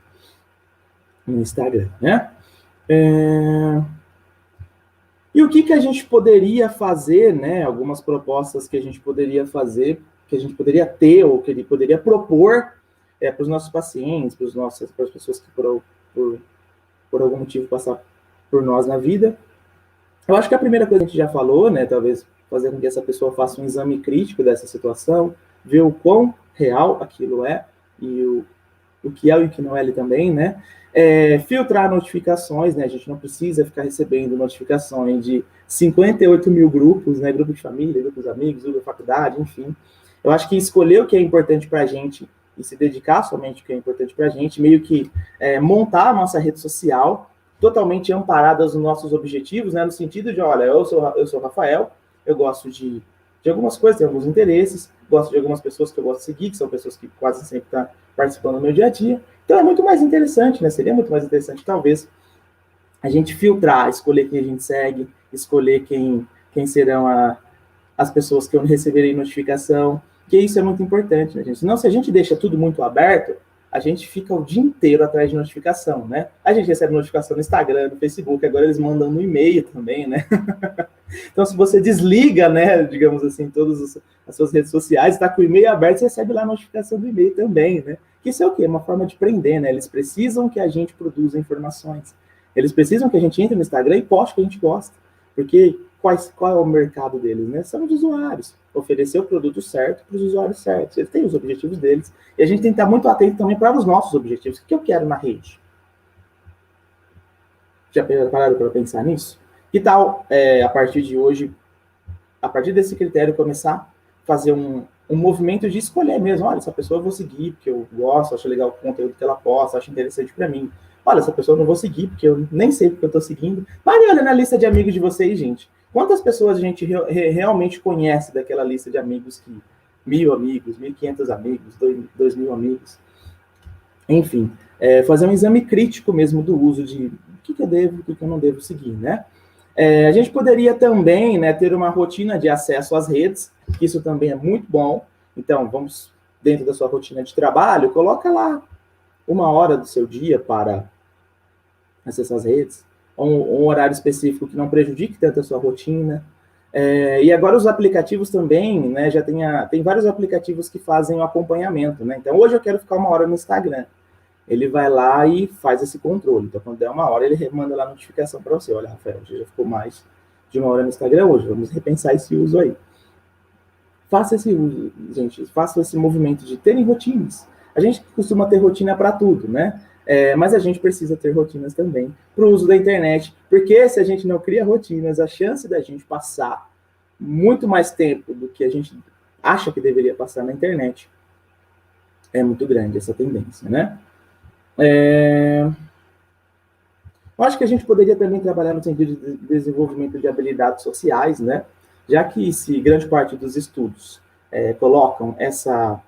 no Instagram, né? E o que a gente poderia fazer, né? Algumas propostas que a gente poderia fazer, que a gente poderia ter, ou que ele poderia propor para os nossos pacientes, para as pessoas que por algum motivo passar por nós na vida. Eu acho que a primeira coisa que a gente já falou, né? Talvez fazer com que essa pessoa faça um exame crítico dessa situação, ver o quão real aquilo é, e o que é e o que não é ali também, né? Filtrar notificações, né? A gente não precisa ficar recebendo notificações de 58 mil grupos, né? Grupo de família, grupos de amigos, grupo de faculdade, enfim. Eu acho que escolher o que é importante para a gente e se dedicar somente ao que é importante para a gente, meio que montar a nossa rede social totalmente amparada aos nossos objetivos, né? No sentido de, olha, eu sou Rafael, eu gosto de algumas coisas, tenho alguns interesses, gosto de algumas pessoas que eu gosto de seguir, que são pessoas que quase sempre estão participando do meu dia a dia. Então é muito mais interessante, né? Seria muito mais interessante, talvez, a gente filtrar, escolher quem a gente segue, escolher quem serão as pessoas que eu receberei notificação, que isso é muito importante, né, gente? Senão, se a gente deixa tudo muito aberto, a gente fica o dia inteiro atrás de notificação, né? A gente recebe notificação no Instagram, no Facebook, agora eles mandam no e-mail também, né? Então, se você desliga, né, digamos assim, todas as suas redes sociais, está com o e-mail aberto, você recebe lá a notificação do e-mail também, né? Que isso é o quê? Uma forma de prender, né? Eles precisam que a gente produza informações. Eles precisam que a gente entre no Instagram e poste o que a gente gosta. Porque qual é o mercado deles, né? São os usuários. Oferecer o produto certo para os usuários certos. Eles têm os objetivos deles. E a gente tem que estar muito atento também para os nossos objetivos. O que eu quero na rede? Já pararam para pensar nisso? Que tal, a partir de hoje, a partir desse critério, começar a fazer um movimento de escolher mesmo? Olha, essa pessoa eu vou seguir porque eu gosto, acho legal o conteúdo que ela posta, acho interessante para mim. Olha, essa pessoa eu não vou seguir porque eu nem sei porque eu estou seguindo. Mas olha na lista de amigos de vocês, gente. Quantas pessoas a gente realmente conhece daquela lista de amigos que 1.000 amigos, 1.500 amigos, 2.000 amigos? Enfim, fazer um exame crítico mesmo do uso de o que eu devo, o que eu não devo seguir, né? A gente poderia também, né, ter uma rotina de acesso às redes, que isso também é muito bom. Então, vamos, dentro da sua rotina de trabalho, coloca lá 1 hora do seu dia para acessar as redes, um horário específico que não prejudique tanto a sua rotina. E agora os aplicativos também, né, já tem vários aplicativos que fazem o acompanhamento, né? Então, hoje eu quero ficar 1 hora no Instagram. Ele vai lá e faz esse controle. Então, quando der 1 hora, ele manda lá a notificação para você. Olha, Rafael, já ficou mais de 1 hora no Instagram hoje. Vamos repensar esse uso aí. Faça esse uso, gente. Faça esse movimento de terem rotinas. A gente costuma ter rotina para tudo, né? Mas a gente precisa ter rotinas também para o uso da internet. Porque se a gente não cria rotinas, a chance da gente passar muito mais tempo do que a gente acha que deveria passar na internet é muito grande, essa tendência, né? Eu acho que a gente poderia também trabalhar no sentido de desenvolvimento de habilidades sociais, né? Já que se grande parte dos estudos colocam essa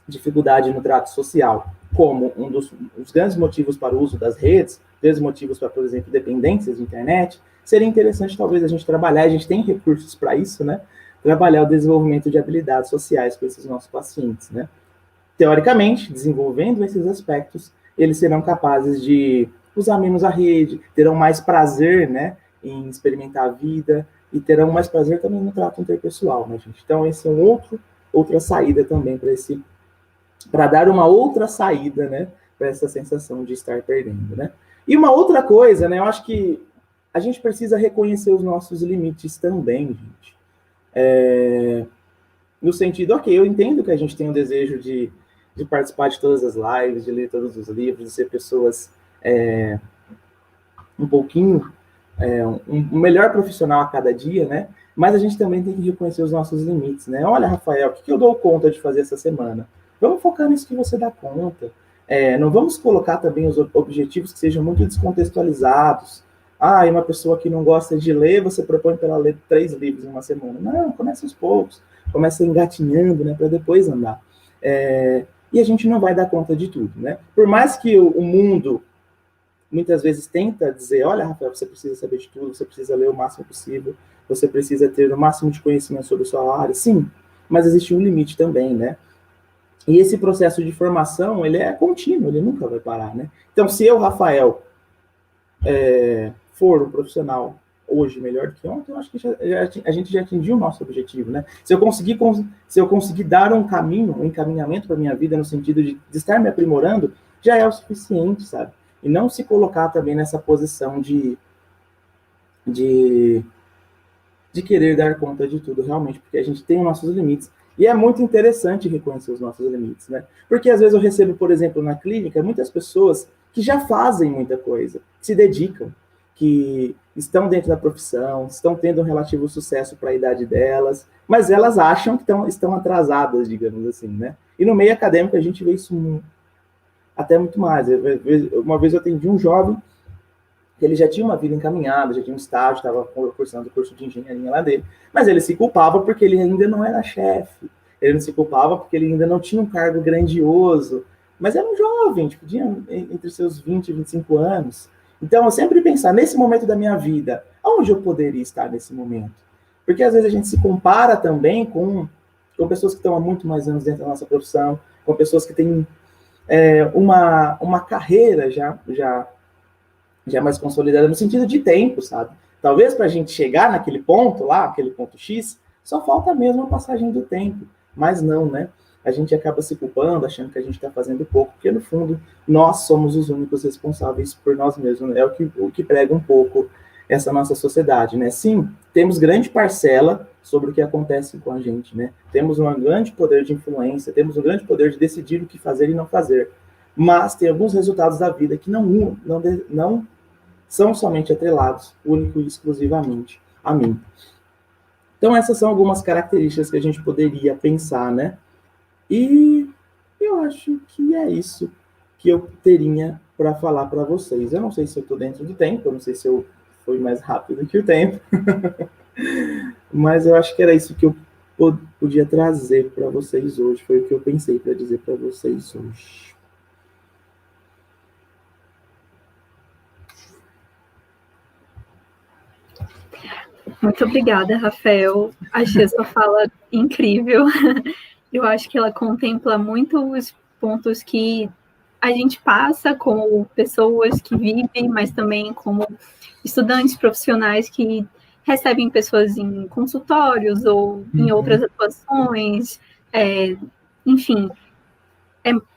dificuldade no trato social como um dos grandes motivos para o uso das redes, grandes motivos para, por exemplo, dependências de internet, seria interessante talvez a gente trabalhar, a gente tem recursos para isso, né? Trabalhar o desenvolvimento de habilidades sociais com esses nossos pacientes, né? Teoricamente, desenvolvendo esses aspectos, eles serão capazes de usar menos a rede, terão mais prazer, né, em experimentar a vida e terão mais prazer também no trato interpessoal, né, gente? Então, esse é outra saída também para dar uma outra saída, né, para essa sensação de estar perdendo, né? E uma outra coisa, né, eu acho que a gente precisa reconhecer os nossos limites também, gente. No sentido, ok, eu entendo que a gente tem o desejo de participar de todas as lives, de ler todos os livros, de ser pessoas um pouquinho um melhor profissional a cada dia, né? Mas a gente também tem que reconhecer os nossos limites, né? Olha, Rafael, o que eu dou conta de fazer essa semana? Vamos focar nisso que você dá conta. Não vamos colocar também os objetivos que sejam muito descontextualizados. E uma pessoa que não gosta de ler, você propõe para ela ler 3 livros em uma semana. Não, começa aos poucos. Começa engatinhando, né? Para depois andar. E a gente não vai dar conta de tudo, né? Por mais que o mundo muitas vezes tenta dizer, olha, Rafael, você precisa saber de tudo, você precisa ler o máximo possível, você precisa ter o máximo de conhecimento sobre a sua área. Sim, mas existe um limite também, né? E esse processo de formação, ele é contínuo, ele nunca vai parar, né? Então, se eu, Rafael, for um profissional hoje melhor do que ontem, eu acho que a gente já atingiu o nosso objetivo, né? Se eu conseguir dar um caminho, um encaminhamento para a minha vida, no sentido de estar me aprimorando, já é o suficiente, sabe? E não se colocar também nessa posição de querer dar conta de tudo, realmente, porque a gente tem os nossos limites. E é muito interessante reconhecer os nossos limites, né? Porque às vezes eu recebo, por exemplo, na clínica, muitas pessoas que já fazem muita coisa, que se dedicam, que estão dentro da profissão, estão tendo um relativo sucesso para a idade delas, mas elas acham que estão atrasadas, digamos assim, né? E no meio acadêmico a gente vê isso até muito mais. Uma vez eu atendi um jovem que ele já tinha uma vida encaminhada, já tinha um estágio, estava cursando o curso de engenharia lá dele, mas ele se culpava porque ele ainda não era chefe, ele não se culpava porque ele ainda não tinha um cargo grandioso, mas era um jovem, tipo, tinha entre seus 20 e 25 anos. Então, eu sempre pensar, nesse momento da minha vida, aonde eu poderia estar nesse momento? Porque às vezes a gente se compara também com pessoas que estão há muito mais anos dentro da nossa profissão, com pessoas que têm uma carreira já mais consolidada no sentido de tempo, sabe? Talvez para a gente chegar naquele ponto lá, aquele ponto X, só falta mesmo a passagem do tempo. Mas não, né? A gente acaba se culpando, achando que a gente está fazendo pouco, porque no fundo nós somos os únicos responsáveis por nós mesmos, né? É o que prega um pouco essa nossa sociedade, né? Sim, temos grande parcela sobre o que acontece com a gente, né? Temos um grande poder de influência, temos um grande poder de decidir o que fazer e não fazer. Mas tem alguns resultados da vida que não são somente atrelados, único e exclusivamente a mim. Então, essas são algumas características que a gente poderia pensar, né? E eu acho que é isso que eu teria para falar para vocês. Eu não sei se eu estou dentro do tempo, eu não sei se eu fui mais rápido que o tempo, mas eu acho que era isso que eu podia trazer para vocês hoje, foi o que eu pensei para dizer para vocês hoje. Muito obrigada, Rafael. Achei a sua fala incrível. Eu acho que ela contempla muitos pontos que a gente passa como pessoas que vivem, mas também como estudantes profissionais que recebem pessoas em consultórios ou em outras atuações. Enfim,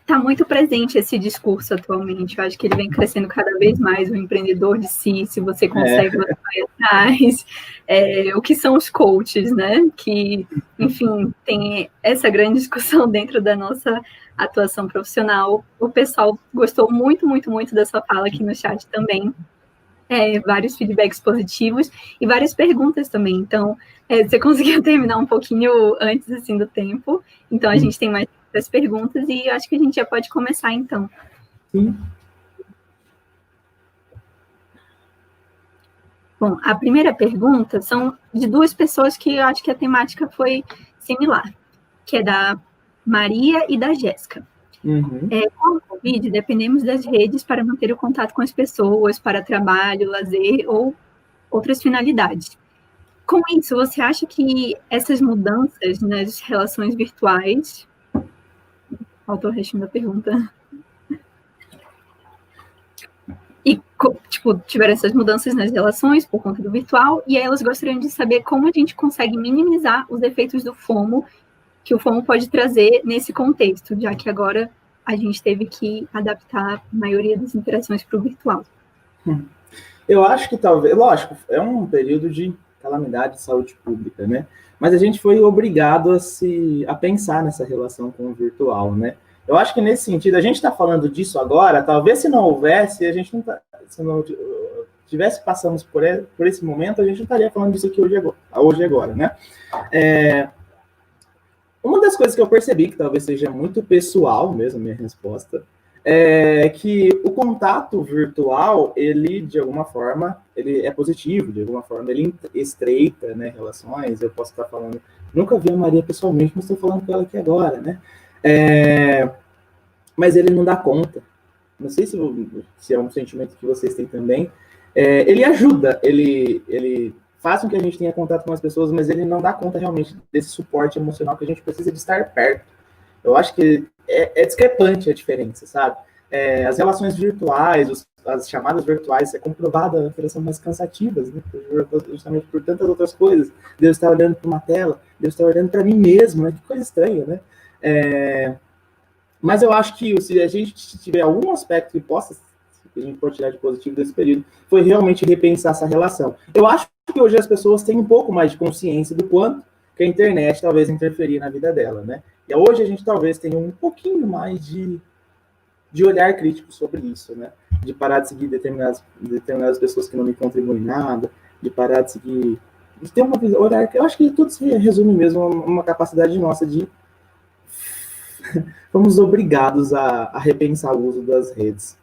está muito presente esse discurso atualmente. Eu acho que ele vem crescendo cada vez mais, o empreendedor de si, se você consegue, você vai atrás. O que são os coaches, né? Que, enfim, tem essa grande discussão dentro da nossa atuação profissional. O pessoal gostou muito, muito, muito da sua fala aqui no chat também. Vários feedbacks positivos e várias perguntas também. Então, você conseguiu terminar um pouquinho antes, assim, do tempo. Então, a gente tem mais as perguntas e eu acho que a gente já pode começar, então. Sim. Bom, a primeira pergunta são de 2 pessoas que eu acho que a temática foi similar, que é da Maria e da Jéssica. Com o Covid, dependemos das redes para manter o contato com as pessoas, para trabalho, lazer ou outras finalidades. Com isso, você acha que essas mudanças nas relações virtuais... Faltou o restinho da pergunta. E, tiveram essas mudanças nas relações por conta do virtual, e aí elas gostariam de saber como a gente consegue minimizar os efeitos do FOMO, que o FOMO pode trazer nesse contexto, já que agora a gente teve que adaptar a maioria das interações para o virtual. Eu acho que talvez, lógico, é um período de calamidade de saúde pública, né? Mas a gente foi obrigado a pensar nessa relação com o virtual, né? Eu acho que nesse sentido, a gente está falando disso agora, talvez se não houvesse, a gente não tivesse passamos por esse momento, a gente não estaria falando disso aqui hoje agora, né? Uma das coisas que eu percebi, que talvez seja muito pessoal mesmo, minha resposta, é que o contato virtual, ele, de alguma forma, ele é positivo, de alguma forma, ele estreita, né, relações. Eu posso estar falando, nunca vi a Maria pessoalmente, mas estou falando com ela aqui agora, né? Mas ele não dá conta. Não sei se é um sentimento que vocês têm também. Ele ajuda, ele faz com que a gente tenha contato com as pessoas, mas ele não dá conta realmente desse suporte emocional que a gente precisa de estar perto. Eu acho que é discrepante a diferença, sabe? As relações virtuais, as chamadas virtuais, é comprovado que elas são mais cansativas, né? Justamente por tantas outras coisas. Deus está olhando para uma tela, Deus está olhando para mim mesmo, né? Que coisa estranha, né? Mas eu acho que se a gente tiver algum aspecto que a gente pode tirar de positivo desse período, foi realmente repensar essa relação. Eu acho que hoje as pessoas têm um pouco mais de consciência do quanto que a internet talvez interferir na vida dela, né? E hoje a gente talvez tenha um pouquinho mais de olhar crítico sobre isso, né? De parar de seguir determinadas pessoas que não me contribuem nada, de parar de seguir... De ter uma visão, olhar... Eu acho que tudo se resume mesmo a uma capacidade nossa de... Fomos obrigados a repensar o uso das redes.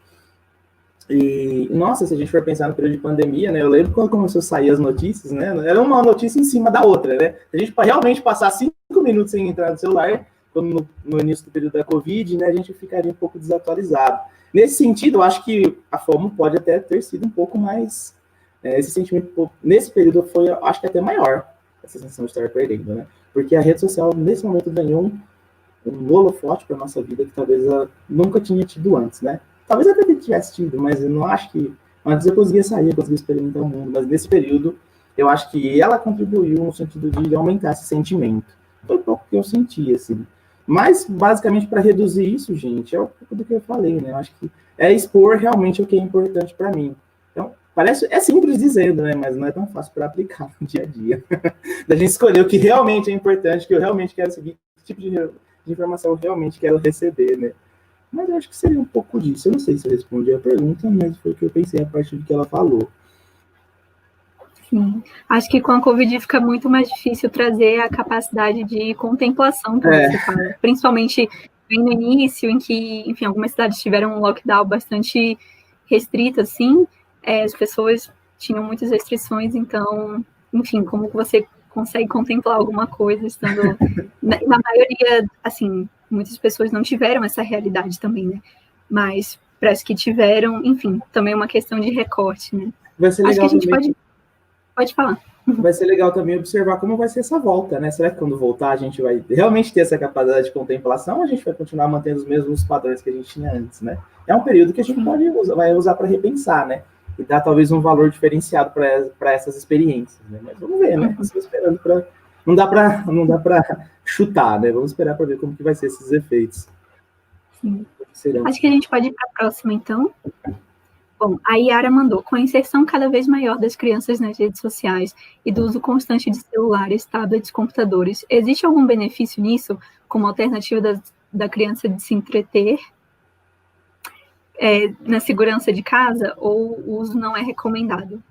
E, nossa, se a gente for pensar no período de pandemia, né? Eu lembro quando começou a sair as notícias, né? Era uma notícia em cima da outra, né? Se a gente realmente passar 5 minutos sem entrar no celular, como no início do período da Covid, né? A gente ficaria um pouco desatualizado. Nesse sentido, eu acho que a FOMO pode até ter sido um pouco mais... esse sentimento, nesse período, foi, acho que até maior, essa sensação de estar perdendo, né? Porque a rede social, nesse momento, ganhou um holofote para a nossa vida que talvez ela nunca tinha tido antes, né? Talvez até tivesse tido, mas eu não acho que... Antes eu conseguia sair, eu conseguia experimentar o mundo, mas nesse período, eu acho que ela contribuiu no sentido de aumentar esse sentimento. Foi um pouco que eu senti, assim. Mas, basicamente, para reduzir isso, gente, é um pouco do que eu falei, né? Eu acho que é expor realmente o que é importante para mim. Então, é simples dizendo, né? Mas não é tão fácil para aplicar no dia a dia. Da gente escolher o que realmente é importante, que eu realmente quero seguir, que tipo de informação eu realmente quero receber, né? Mas eu acho que seria um pouco disso. Eu não sei se eu respondi a pergunta, mas foi o que eu pensei a partir do que ela falou. Sim. Acho que com a Covid fica muito mais difícil trazer a capacidade de contemplação que você fala. Principalmente no início, em que, enfim, algumas cidades tiveram um lockdown bastante restrito, assim, as pessoas tinham muitas restrições, então, enfim, como você consegue contemplar alguma coisa estando... na maioria, assim, muitas pessoas não tiveram essa realidade também, né? Mas parece que tiveram, enfim, também uma questão de recorte, né? Vai ser legal. Acho que a gente pode falar. Vai ser legal também observar como vai ser essa volta, né? Será que quando voltar a gente vai realmente ter essa capacidade de contemplação ou a gente vai continuar mantendo os mesmos padrões que a gente tinha antes, né? É um período que a gente vai usar para repensar, né? E dar talvez um valor diferenciado para essas experiências, né? Mas vamos ver, né? Estou esperando para... Não dá para chutar, né? Vamos esperar para ver como que vai ser esses efeitos. Sim. Acho que a gente pode ir para a próxima, então. Bom, a Yara mandou, com a inserção cada vez maior das crianças nas redes sociais e do uso constante de celulares, tablets, computadores, existe algum benefício nisso, como alternativa da criança de se entreter na segurança de casa, ou o uso não é recomendado?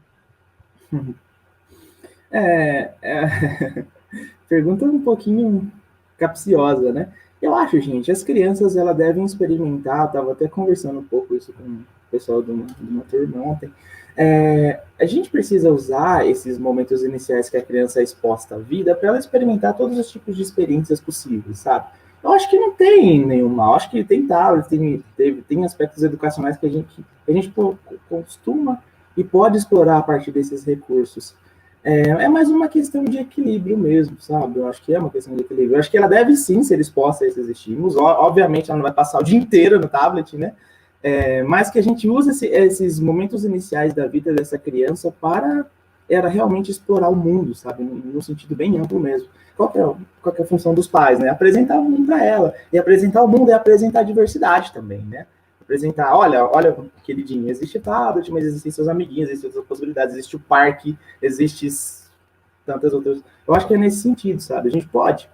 Pergunta um pouquinho capciosa, né? Eu acho, gente, as crianças elas devem experimentar, estava até conversando um pouco isso com o pessoal de uma turma ontem, a gente precisa usar esses momentos iniciais que a criança é exposta à vida para ela experimentar todos os tipos de experiências possíveis, sabe? Eu acho que não tem nenhum mal, acho que tem tablet, tem aspectos educacionais que a gente costuma e pode explorar a partir desses recursos. É mais uma questão de equilíbrio mesmo, sabe? Eu acho que é uma questão de equilíbrio. Eu acho que ela deve sim ser exposta a esses estímulos. Obviamente, ela não vai passar o dia inteiro no tablet, né? Mas que a gente usa esses momentos iniciais da vida dessa criança para ela realmente explorar o mundo, sabe? No sentido bem amplo mesmo. Qual que é a função dos pais, né? Apresentar o mundo para ela. E apresentar o mundo é apresentar a diversidade também, né? Apresentar, olha, queridinho, existe tablet, mas existem seus amiguinhos, existem outras possibilidades, existe o parque, existe tantas outras... Eu acho que é nesse sentido, sabe? A gente pode,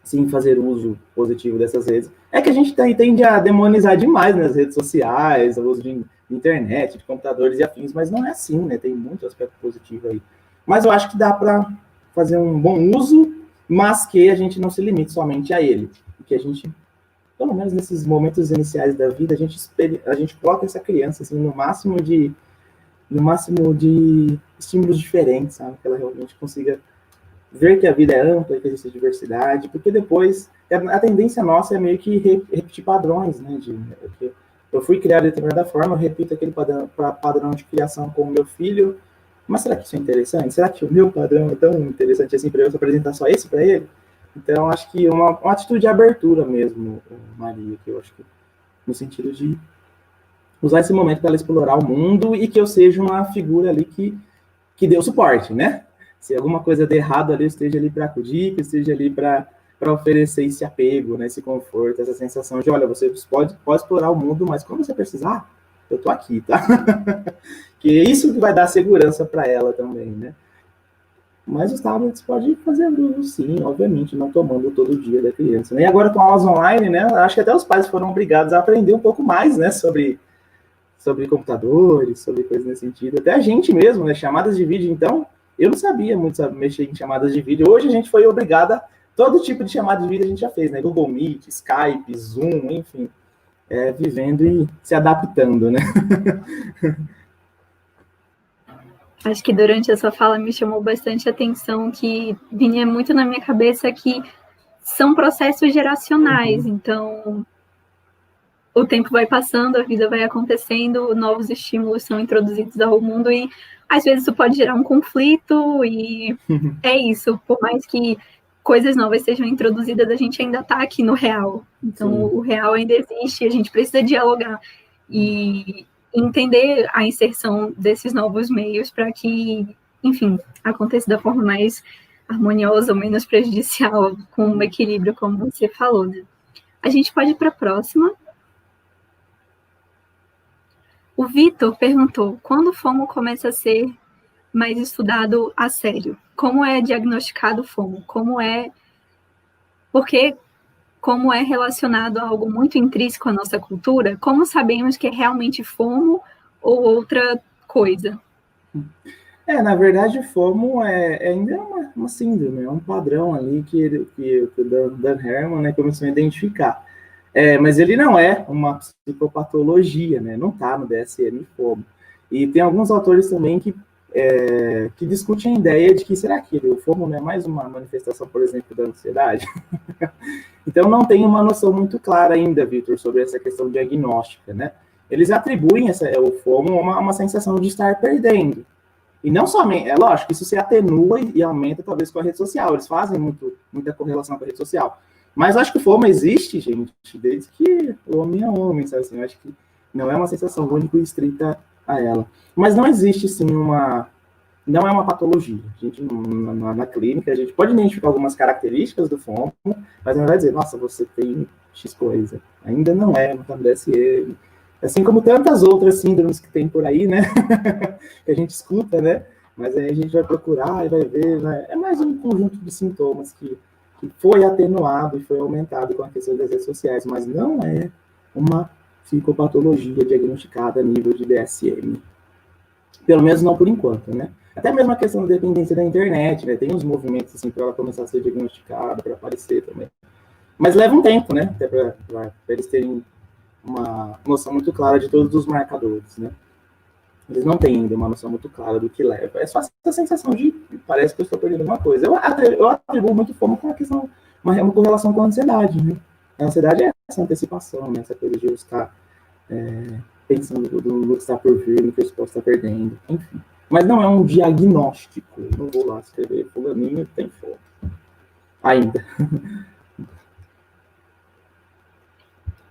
sim, fazer uso positivo dessas redes. É que a gente tende a demonizar demais nas redes sociais, o uso de internet, de computadores e afins, mas não é assim, né? Tem muito aspecto positivo aí. Mas eu acho que dá para fazer um bom uso, mas que a gente não se limite somente a ele. Que a gente, pelo menos nesses momentos iniciais da vida, a gente coloca essa criança assim, no máximo de estímulos diferentes, sabe? Que ela realmente consiga ver que a vida é ampla, que existe diversidade, porque depois a tendência nossa é meio que repetir padrões, né? Eu fui criado de determinada forma, eu repito aquele padrão de criação com o meu filho, mas será que isso é interessante? Será que o meu padrão é tão interessante assim para eu apresentar só esse para ele? Então, acho que uma atitude de abertura mesmo, Maria, que eu acho que no sentido de usar esse momento para ela explorar o mundo e que eu seja uma figura ali que dê o suporte, né? Se alguma coisa der errado ali, eu esteja ali para acudir, que eu esteja ali para oferecer esse apego, né, esse conforto, essa sensação de, olha, você pode explorar o mundo, mas quando você precisar, eu tô aqui, tá? Que é isso que vai dar segurança para ela também, né? Mas os tablets podem fazer uso, sim, obviamente, não tomando todo dia da criança, né? E agora com aulas online, né, acho que até os pais foram obrigados a aprender um pouco mais, né, sobre computadores, sobre coisas nesse sentido. Até a gente mesmo, né, chamadas de vídeo, então, eu não sabia muito mexer em chamadas de vídeo. Hoje a gente foi obrigada, todo tipo de chamada de vídeo a gente já fez, né? Google Meet, Skype, Zoom, enfim. Vivendo e se adaptando, né? Acho que durante a sua fala me chamou bastante atenção que vinha muito na minha cabeça que são processos geracionais. Então, o tempo vai passando, a vida vai acontecendo, novos estímulos são introduzidos ao mundo e às vezes isso pode gerar um conflito e é isso, por mais que coisas novas sejam introduzidas, a gente ainda está aqui no real. Então, o real ainda existe, a gente precisa dialogar e entender a inserção desses novos meios para que, enfim, aconteça da forma mais harmoniosa ou menos prejudicial, com um equilíbrio, como você falou, né? A gente pode ir para a próxima. O Vitor perguntou, quando o FOMO começa a ser mais estudado a sério? Como é diagnosticado o FOMO? Porque como é relacionado a algo muito intrínseco à nossa cultura, como sabemos que é realmente FOMO ou outra coisa? Na verdade, o FOMO ainda é uma síndrome, é um padrão ali que o Dan Herman, né, começou a identificar. Mas ele não é uma psicopatologia, né? Não está no DSM-FOMO. E tem alguns autores também que discutem a ideia de que será que o FOMO não é mais uma manifestação, por exemplo, da ansiedade? Então não tem uma noção muito clara ainda, Vitor, sobre essa questão diagnóstica, né? Eles atribuem o FOMO a uma sensação de estar perdendo. E não somente, é lógico, isso se atenua e aumenta talvez com a rede social. Eles fazem muita correlação com a rede social. Mas eu acho que o FOMO existe, gente, desde que o homem é homem, sabe assim? Eu acho que não é uma sensação única e estrita a ela. Mas não existe, sim, não é uma patologia. A gente, na clínica, a gente pode identificar algumas características do FOMO, mas não vai dizer, nossa, você tem X coisa. Ainda não tá no DSM. Assim como tantas outras síndromes que tem por aí, né? Que a gente escuta, né? Mas aí a gente vai procurar e vai ver, né? É mais um conjunto de sintomas que foi atenuado e foi aumentado com a questão das redes sociais, mas não é uma psicopatologia diagnosticada a nível de DSM. Pelo menos não por enquanto, né? Até mesmo a questão da dependência da internet, né? Tem uns movimentos assim para ela começar a ser diagnosticada, para aparecer também. Mas leva um tempo, né? Até para eles terem uma noção muito clara de todos os marcadores, né? Eles não têm ainda uma noção muito clara do que leva. É só essa sensação de parece que eu estou perdendo alguma coisa. Eu atribuo muito FOMO com a questão, uma correlação com a ansiedade, né? A ansiedade é essa antecipação, né? Essa coisa de eu estar pensando no que está por vir, no que eu posso estar perdendo, enfim. Mas não é um diagnóstico. Eu não vou lá escrever fulaninho tem FOMO. Ainda.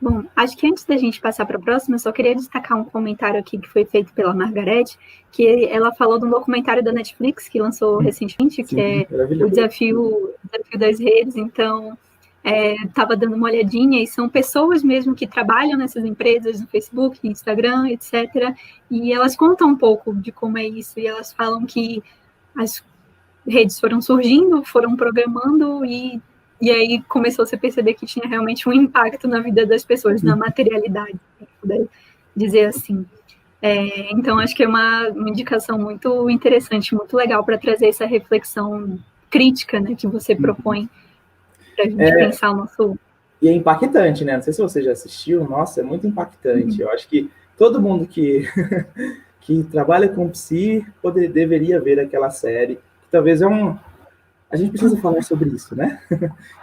Bom, acho que antes da gente passar para a próxima, eu só queria destacar um comentário aqui que foi feito pela Margarete, que ela falou de um documentário da Netflix que lançou recentemente, que é o desafio das redes. Então, estava dando uma olhadinha e são pessoas mesmo que trabalham nessas empresas, no Facebook, no Instagram, etc. E elas contam um pouco de como é isso, e elas falam que as redes foram surgindo, foram programando e aí começou a se perceber que tinha realmente um impacto na vida das pessoas, na materialidade, se puder dizer assim. Então, acho que é uma indicação muito interessante, muito legal para trazer essa reflexão crítica, né, que você propõe para a gente pensar o nosso... E é impactante, né? Não sei se você já assistiu, nossa, é muito impactante. Eu acho que todo mundo que, que trabalha com psi deveria ver aquela série, que talvez a gente precisa falar sobre isso, né?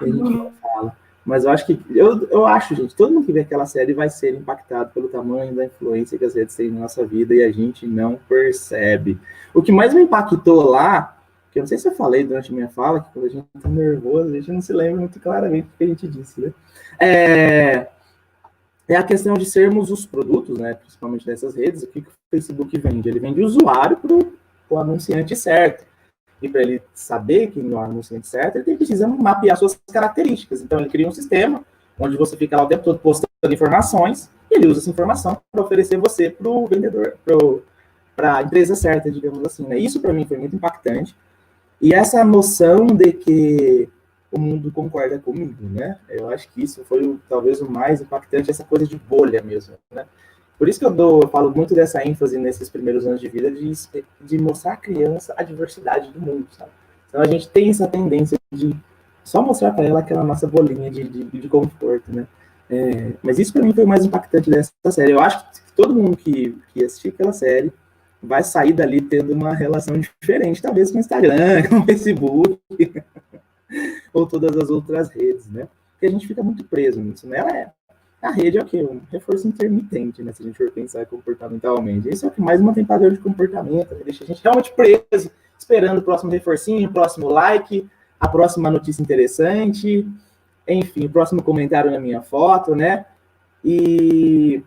E a gente não fala. Mas eu acho que, eu acho, gente, todo mundo que vê aquela série vai ser impactado pelo tamanho da influência que as redes têm na nossa vida e a gente não percebe. O que mais me impactou lá, que eu não sei se eu falei durante a minha fala, que quando a gente tá nervoso, a gente não se lembra muito claramente do que a gente disse, né? É a questão de sermos os produtos, né? Principalmente dessas redes, o que o Facebook vende? Ele vende o usuário para o anunciante certo. E para ele saber quem é o anunciante certo, ele precisa mapear suas características. Então, ele cria um sistema onde você fica lá o tempo todo postando informações e ele usa essa informação para oferecer você para o vendedor, para a empresa certa, digamos assim. Né? Isso, para mim, foi muito impactante. E essa noção de que o mundo concorda comigo, né? Eu acho que isso foi talvez o mais impactante, essa coisa de bolha mesmo, né? Por isso que eu falo muito dessa ênfase nesses primeiros anos de vida, de mostrar à criança a diversidade do mundo, sabe? Então a gente tem essa tendência de só mostrar para ela aquela nossa bolinha de conforto, né? Mas isso para mim foi o mais impactante dessa série. Eu acho que todo mundo que assistir aquela série vai sair dali tendo uma relação diferente, talvez com o Instagram, com o Facebook, ou todas as outras redes, né? Porque a gente fica muito preso nisso, né? A rede é o quê? Um reforço intermitente, né? Se a gente for pensar comportamentalmente. Isso é o que mais mantém padrão de comportamento, né? Deixa a gente realmente preso, esperando o próximo reforcinho, o próximo like, a próxima notícia interessante, enfim, o próximo comentário na minha foto, né? E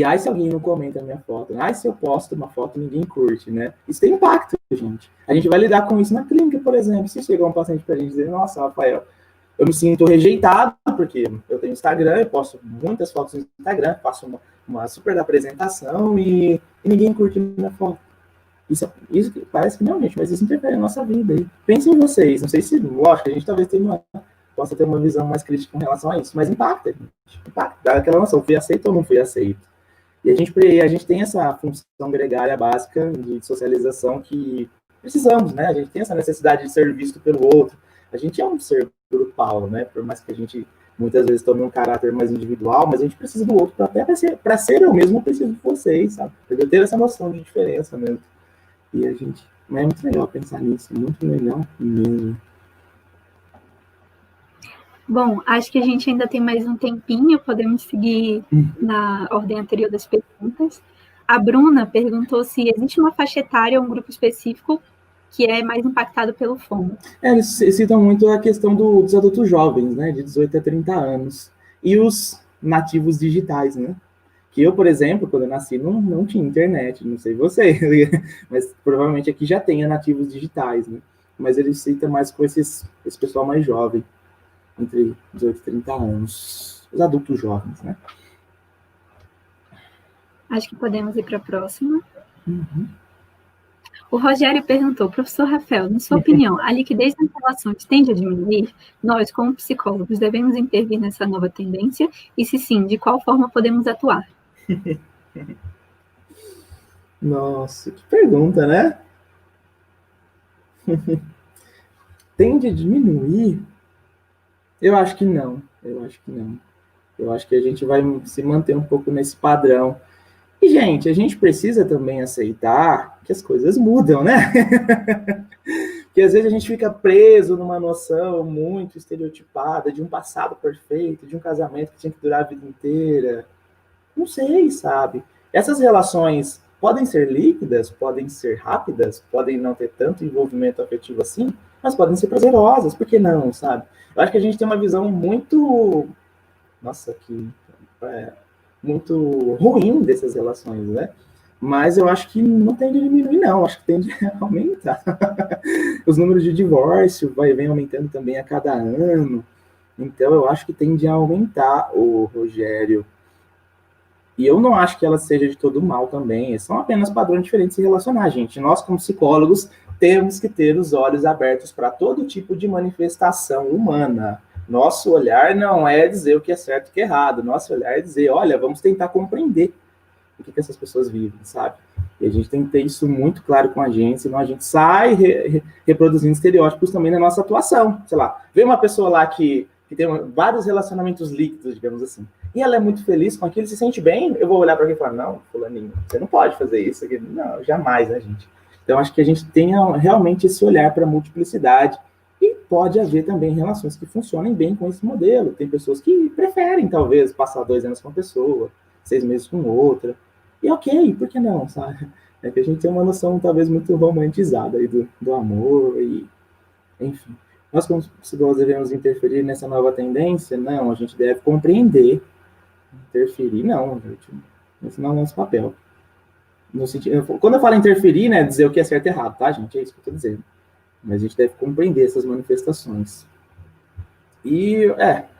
ai, se alguém não comenta a minha foto, ai, se eu posto uma foto, ninguém curte, né? Isso tem impacto, gente. A gente vai lidar com isso na clínica, por exemplo. Se chegar um paciente pra gente dizer, nossa, Rafael, eu me sinto rejeitado, porque eu tenho Instagram, eu posto muitas fotos no Instagram, faço uma super apresentação e ninguém curte minha foto. Isso parece que não, gente, mas isso interfere na nossa vida. E pensem em vocês, não sei se, lógico, a gente talvez possa ter uma visão mais crítica com relação a isso, mas impacta, gente. Impacta, dá aquela noção, fui aceito ou não fui aceito. E a gente tem essa função gregária básica de socialização que precisamos, né? A gente tem essa necessidade de ser visto pelo outro. A gente é um ser grupal, né? Por mais que a gente muitas vezes tome um caráter mais individual, mas a gente precisa do outro para ser eu mesmo, eu preciso de vocês, sabe? Eu ter essa noção de diferença mesmo. E a gente, mas é muito legal pensar nisso, muito legal mesmo. Bom, acho que a gente ainda tem mais um tempinho, podemos seguir na ordem anterior das perguntas. A Bruna perguntou se existe uma faixa etária ou um grupo específico que é mais impactado pelo FOMO. Eles citam muito a questão dos adultos jovens, né, de 18 a 30 anos, e os nativos digitais, né? Que eu, por exemplo, quando eu nasci, não tinha internet, não sei você, mas provavelmente aqui já tenha nativos digitais, né? Mas eles citam mais com esse pessoal mais jovem, entre 18 e 30 anos, os adultos jovens, né? Acho que podemos ir para a próxima. O Rogério perguntou, professor Rafael, na sua opinião, a liquidez das relações tende a diminuir? Nós, como psicólogos, devemos intervir nessa nova tendência? E se sim, de qual forma podemos atuar? Nossa, que pergunta, né? Tende a diminuir? Eu acho que não. Eu acho que a gente vai se manter um pouco nesse padrão. E, gente, a gente precisa também aceitar que as coisas mudam, né? Porque às vezes a gente fica preso numa noção muito estereotipada de um passado perfeito, de um casamento que tinha que durar a vida inteira. Não sei, sabe? Essas relações podem ser líquidas, podem ser rápidas, podem não ter tanto envolvimento afetivo assim, mas podem ser prazerosas, por que não, sabe? Eu acho que a gente tem uma visão muito... Nossa, muito ruim dessas relações, né? Mas eu acho que não tende a diminuir, não. Acho que tende a aumentar. Os números de divórcio vem aumentando também a cada ano. Então, eu acho que tende a aumentar, o Rogério. E eu não acho que ela seja de todo mal também. São apenas padrões diferentes de se relacionar, gente. Nós, como psicólogos, temos que ter os olhos abertos para todo tipo de manifestação humana. Nosso olhar não é dizer o que é certo e o que é errado. Nosso olhar é dizer, olha, vamos tentar compreender. o que essas pessoas vivem, sabe? E a gente tem que ter isso muito claro com a gente, senão a gente sai reproduzindo estereótipos também na nossa atuação. Sei lá, vê uma pessoa lá que tem vários relacionamentos líquidos, digamos assim, e ela é muito feliz com aquilo, se sente bem, eu vou olhar para quem e falar, não, fulaninho, você não pode fazer isso aqui. Não, jamais, né, gente? Então, acho que a gente tenha realmente esse olhar para a multiplicidade, e pode haver também relações que funcionem bem com esse modelo. Tem pessoas que preferem, talvez, passar 2 anos com uma pessoa, 6 meses com outra, e ok, por que não, sabe? É que a gente tem uma noção, talvez, muito romantizada aí do amor, e enfim. Nós, como psicólogos, devemos interferir nessa nova tendência? Não, a gente deve compreender. Interferir, não, gente. Esse não é o nosso papel. No sentido, quando eu falo interferir, né, dizer o que é certo e errado, tá, gente? É isso que eu estou dizendo. Mas a gente deve compreender essas manifestações. E,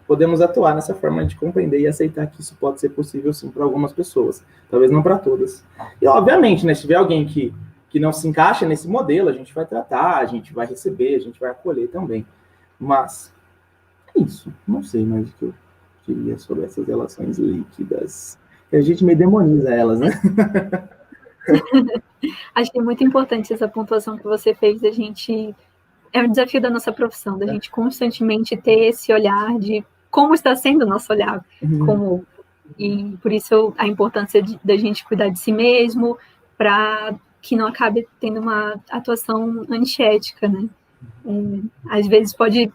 podemos atuar nessa forma de compreender e aceitar que isso pode ser possível, sim, para algumas pessoas. Talvez não para todas. E, obviamente, né, se tiver alguém que não se encaixa nesse modelo, a gente vai tratar, a gente vai receber, a gente vai acolher também. Mas, é isso. Não sei mais o que eu diria sobre essas relações líquidas. A gente meio demoniza elas, né? Acho que é muito importante essa pontuação que você fez, da gente... É um desafio da nossa profissão, da gente constantemente ter esse olhar de como está sendo o nosso olhar. E por isso a importância da gente cuidar de si mesmo, para que não acabe tendo uma atuação antiética, né? Às vezes pode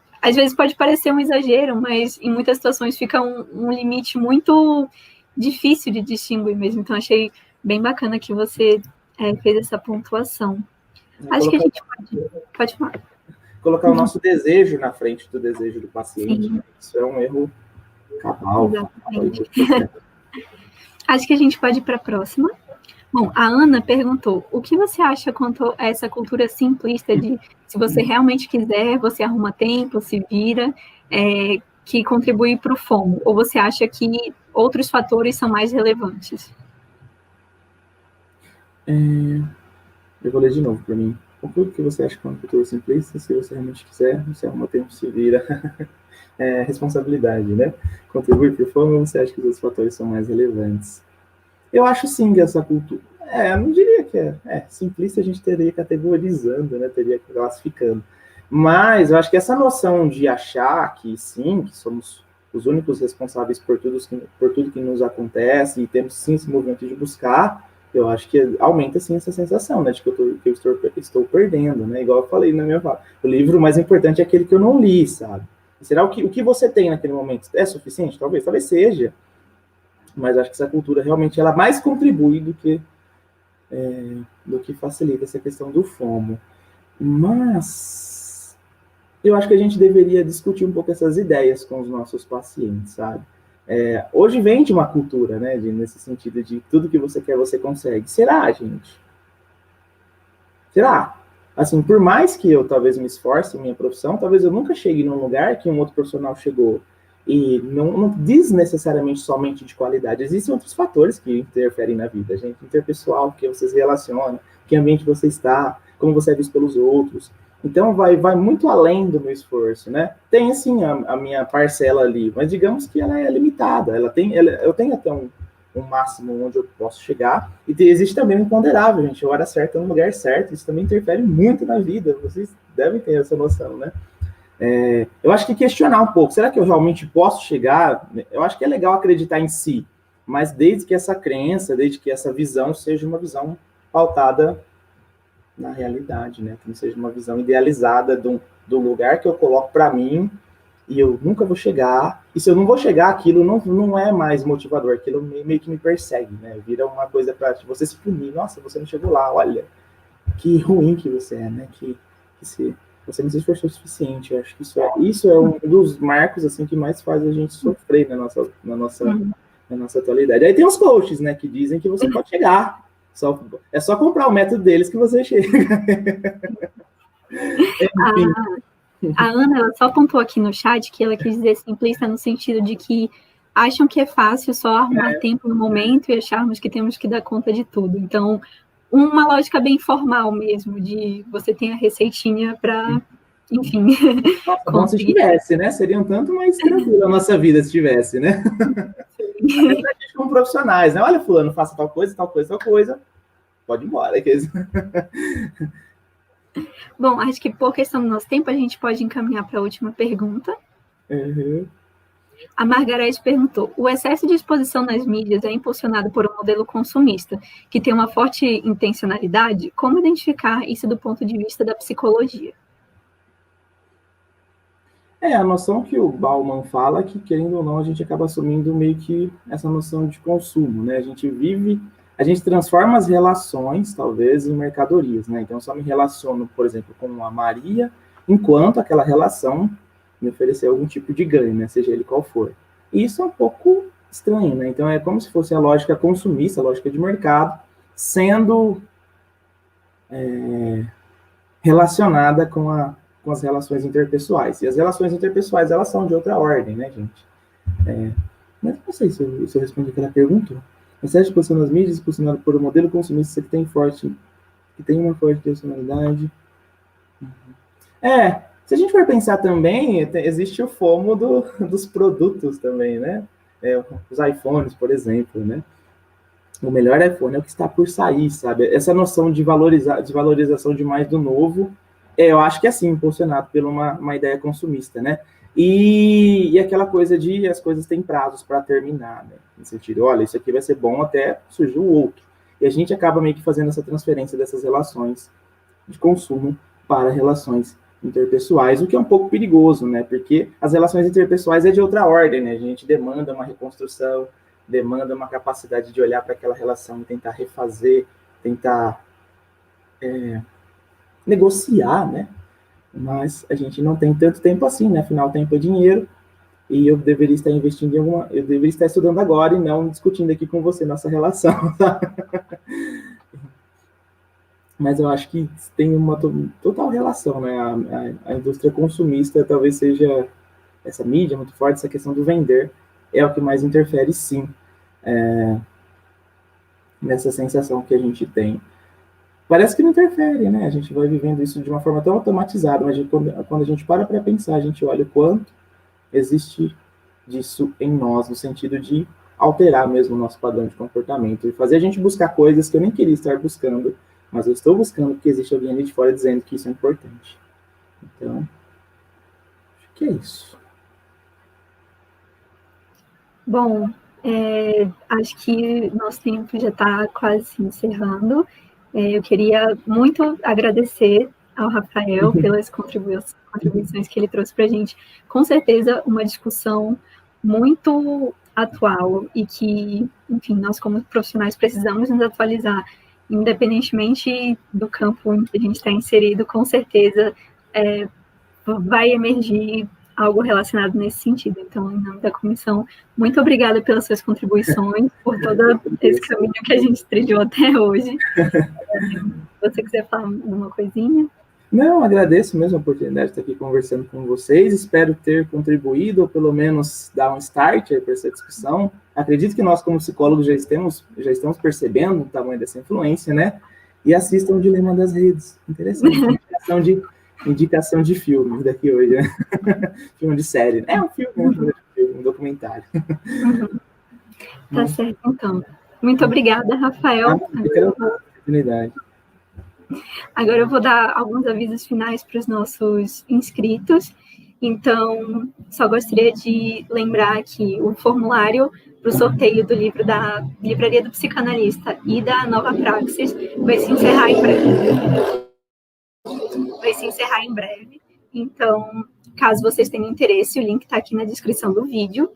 parecer um exagero, mas em muitas situações fica um limite muito difícil de distinguir mesmo. Então, achei bem bacana que você fez essa pontuação. Acho que a gente pode falar. Colocar o nosso desejo na frente do desejo do paciente. Né? Isso é um erro cabal. Acho que a gente pode ir para a próxima. Bom, a Ana perguntou, o que você acha quanto a essa cultura simplista de, se você realmente quiser, você arruma tempo, se vira, que contribui para o FOMO? Ou você acha que outros fatores são mais relevantes? Eu vou ler de novo para mim. O que você acha que é uma cultura simplista? Se você realmente quiser, você arruma tempo, se vira. Responsabilidade, né? Contribui para o FOMO, ou você acha que os outros fatores são mais relevantes? Eu acho sim que essa cultura... eu não diria que simplista, a gente teria categorizando, né? Teria classificando. Mas eu acho que essa noção de achar que sim, que somos os únicos responsáveis por tudo que nos acontece e temos sim esse movimento de buscar, eu acho que aumenta sim essa sensação, né? De que eu estou perdendo, né? Igual eu falei na minha fala. O livro mais importante é aquele que eu não li, sabe? E será o que você tem naquele momento é suficiente? Talvez seja. Mas acho que essa cultura realmente ela mais contribui do que facilita essa questão do FOMO. Mas eu acho que a gente deveria discutir um pouco essas ideias com os nossos pacientes, sabe? Hoje vem de uma cultura, né, nesse sentido de tudo que você quer, você consegue. Será, gente? Será? Assim, por mais que eu talvez me esforce em minha profissão, talvez eu nunca chegue num lugar que um outro profissional chegou. E não diz necessariamente somente de qualidade. Existem outros fatores que interferem na vida, gente. Interpessoal, que você se relaciona, que ambiente você está, como você é visto pelos outros. Então, vai muito além do meu esforço, né? Tem, assim, a minha parcela ali, mas digamos que ela é limitada. Eu tenho até um máximo onde eu posso chegar. E existe também um imponderável, gente. A hora certa no lugar certo. Isso também interfere muito na vida. Vocês devem ter essa noção, né? Eu acho que questionar um pouco, será que eu realmente posso chegar? Eu acho que é legal acreditar em si, mas desde que essa crença, desde que essa visão seja uma visão pautada na realidade, né? Que não seja uma visão idealizada do lugar que eu coloco para mim e eu nunca vou chegar, e se eu não vou chegar, aquilo não é mais motivador, aquilo meio que me persegue, né? Vira uma coisa para você se punir, nossa, você não chegou lá, olha, que ruim que você é, né? Você não se esforçou o suficiente. Eu acho que isso é um dos marcos assim que mais faz a gente sofrer na nossa atualidade. Aí tem os coaches, né, que dizem que você pode chegar. É só comprar o método deles que você chega. A Ana, ela só apontou aqui no chat que ela quis dizer simplista no sentido de que acham que é fácil só arrumar tempo no momento e acharmos que temos que dar conta de tudo. Então, uma lógica bem formal mesmo, de você tem a receitinha para, enfim... Nossa, se tivesse, né? Seria um tanto mais tranquilo a nossa vida se tivesse, né? Sim. Até pra gente como profissionais, né? Olha, fulano, faça tal coisa, tal coisa, tal coisa. Pode ir embora. Bom, acho que por questão do nosso tempo, a gente pode encaminhar para a última pergunta. Uhum. A Margarete perguntou: o excesso de exposição nas mídias é impulsionado por um modelo consumista, que tem uma forte intencionalidade? Como identificar isso do ponto de vista da psicologia? A noção que o Bauman fala é que, querendo ou não, a gente acaba assumindo meio que essa noção de consumo, né? A gente transforma as relações, talvez, em mercadorias, né? Então, eu só me relaciono, por exemplo, com a Maria, enquanto aquela relação me oferecer algum tipo de ganho, né? Seja ele qual for. E isso é um pouco estranho, né? Então, é como se fosse a lógica consumista, a lógica de mercado, sendo relacionada com as relações interpessoais. E as relações interpessoais, elas são de outra ordem, né, gente? Mas não sei se eu respondi aquela pergunta. O excesso de exposição nas mídias, impulsionado por um modelo consumista que tem uma forte personalidade. Se a gente for pensar também, existe o FOMO dos produtos também, né? Os iPhones, por exemplo, né? O melhor iPhone é o que está por sair, sabe? Essa noção de valorização demais do novo, eu acho que é assim, impulsionado por uma ideia consumista, né? E aquela coisa de as coisas têm prazos para terminar, né? No sentido, olha, isso aqui vai ser bom até surgir o outro. E a gente acaba meio que fazendo essa transferência dessas relações de consumo para relações interpessoais, o que é um pouco perigoso, né? Porque as relações interpessoais é de outra ordem, né? A gente demanda uma reconstrução, demanda uma capacidade de olhar para aquela relação e tentar refazer, tentar negociar, né? Mas a gente não tem tanto tempo assim, né? Afinal, tempo é dinheiro e eu deveria estar investindo eu deveria estar estudando agora e não discutindo aqui com você nossa relação, tá? Mas eu acho que tem uma total relação, né? A indústria consumista talvez seja essa mídia muito forte, essa questão do vender é o que mais interfere, sim, nessa sensação que a gente tem. Parece que não interfere, né? A gente vai vivendo isso de uma forma tão automatizada, mas quando a gente para pensar, a gente olha o quanto existe disso em nós, no sentido de alterar mesmo o nosso padrão de comportamento e fazer a gente buscar coisas que eu nem queria estar buscando, mas eu estou buscando porque existe alguém ali de fora dizendo que isso é importante. Então, acho que é isso. Bom, acho que nosso tempo já está quase se encerrando. Eu queria muito agradecer ao Rafael pelas contribuições que ele trouxe para a gente. Com certeza, uma discussão muito atual e que, enfim, nós como profissionais precisamos nos atualizar, independentemente do campo em que a gente está inserido, com certeza vai emergir algo relacionado nesse sentido. Então, em nome da comissão, muito obrigada pelas suas contribuições, por todo esse caminho que a gente trilhou até hoje. Se você quiser falar alguma coisinha? Não, agradeço mesmo a oportunidade de estar aqui conversando com vocês. Espero ter contribuído, ou pelo menos dar um start para essa discussão. Acredito que nós, como psicólogos, já estamos percebendo o tamanho dessa influência, né? E assistam o Dilema das Redes. Interessante. Indicação de filme daqui hoje, né? Filme de série. É um filme, um documentário. Tá certo, então. Muito obrigada, Rafael. Oportunidade. Agora eu vou dar alguns avisos finais para os nossos inscritos. Então, só gostaria de lembrar que o formulário para o sorteio do livro da Livraria do Psicanalista e da Nova Praxis vai se encerrar em breve. Então, caso vocês tenham interesse, o link está aqui na descrição do vídeo.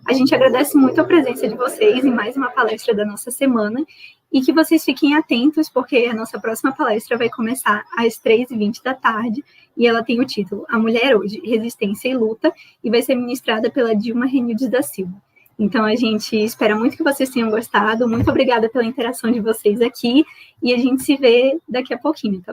A gente agradece muito a presença de vocês em mais uma palestra da nossa semana e que vocês fiquem atentos, porque a nossa próxima palestra vai começar às 3h20 da tarde e ela tem o título A Mulher Hoje, Resistência e Luta, e vai ser ministrada pela Dilma Renildes da Silva. Então, a gente espera muito que vocês tenham gostado. Muito obrigada pela interação de vocês aqui e a gente se vê daqui a pouquinho, tá?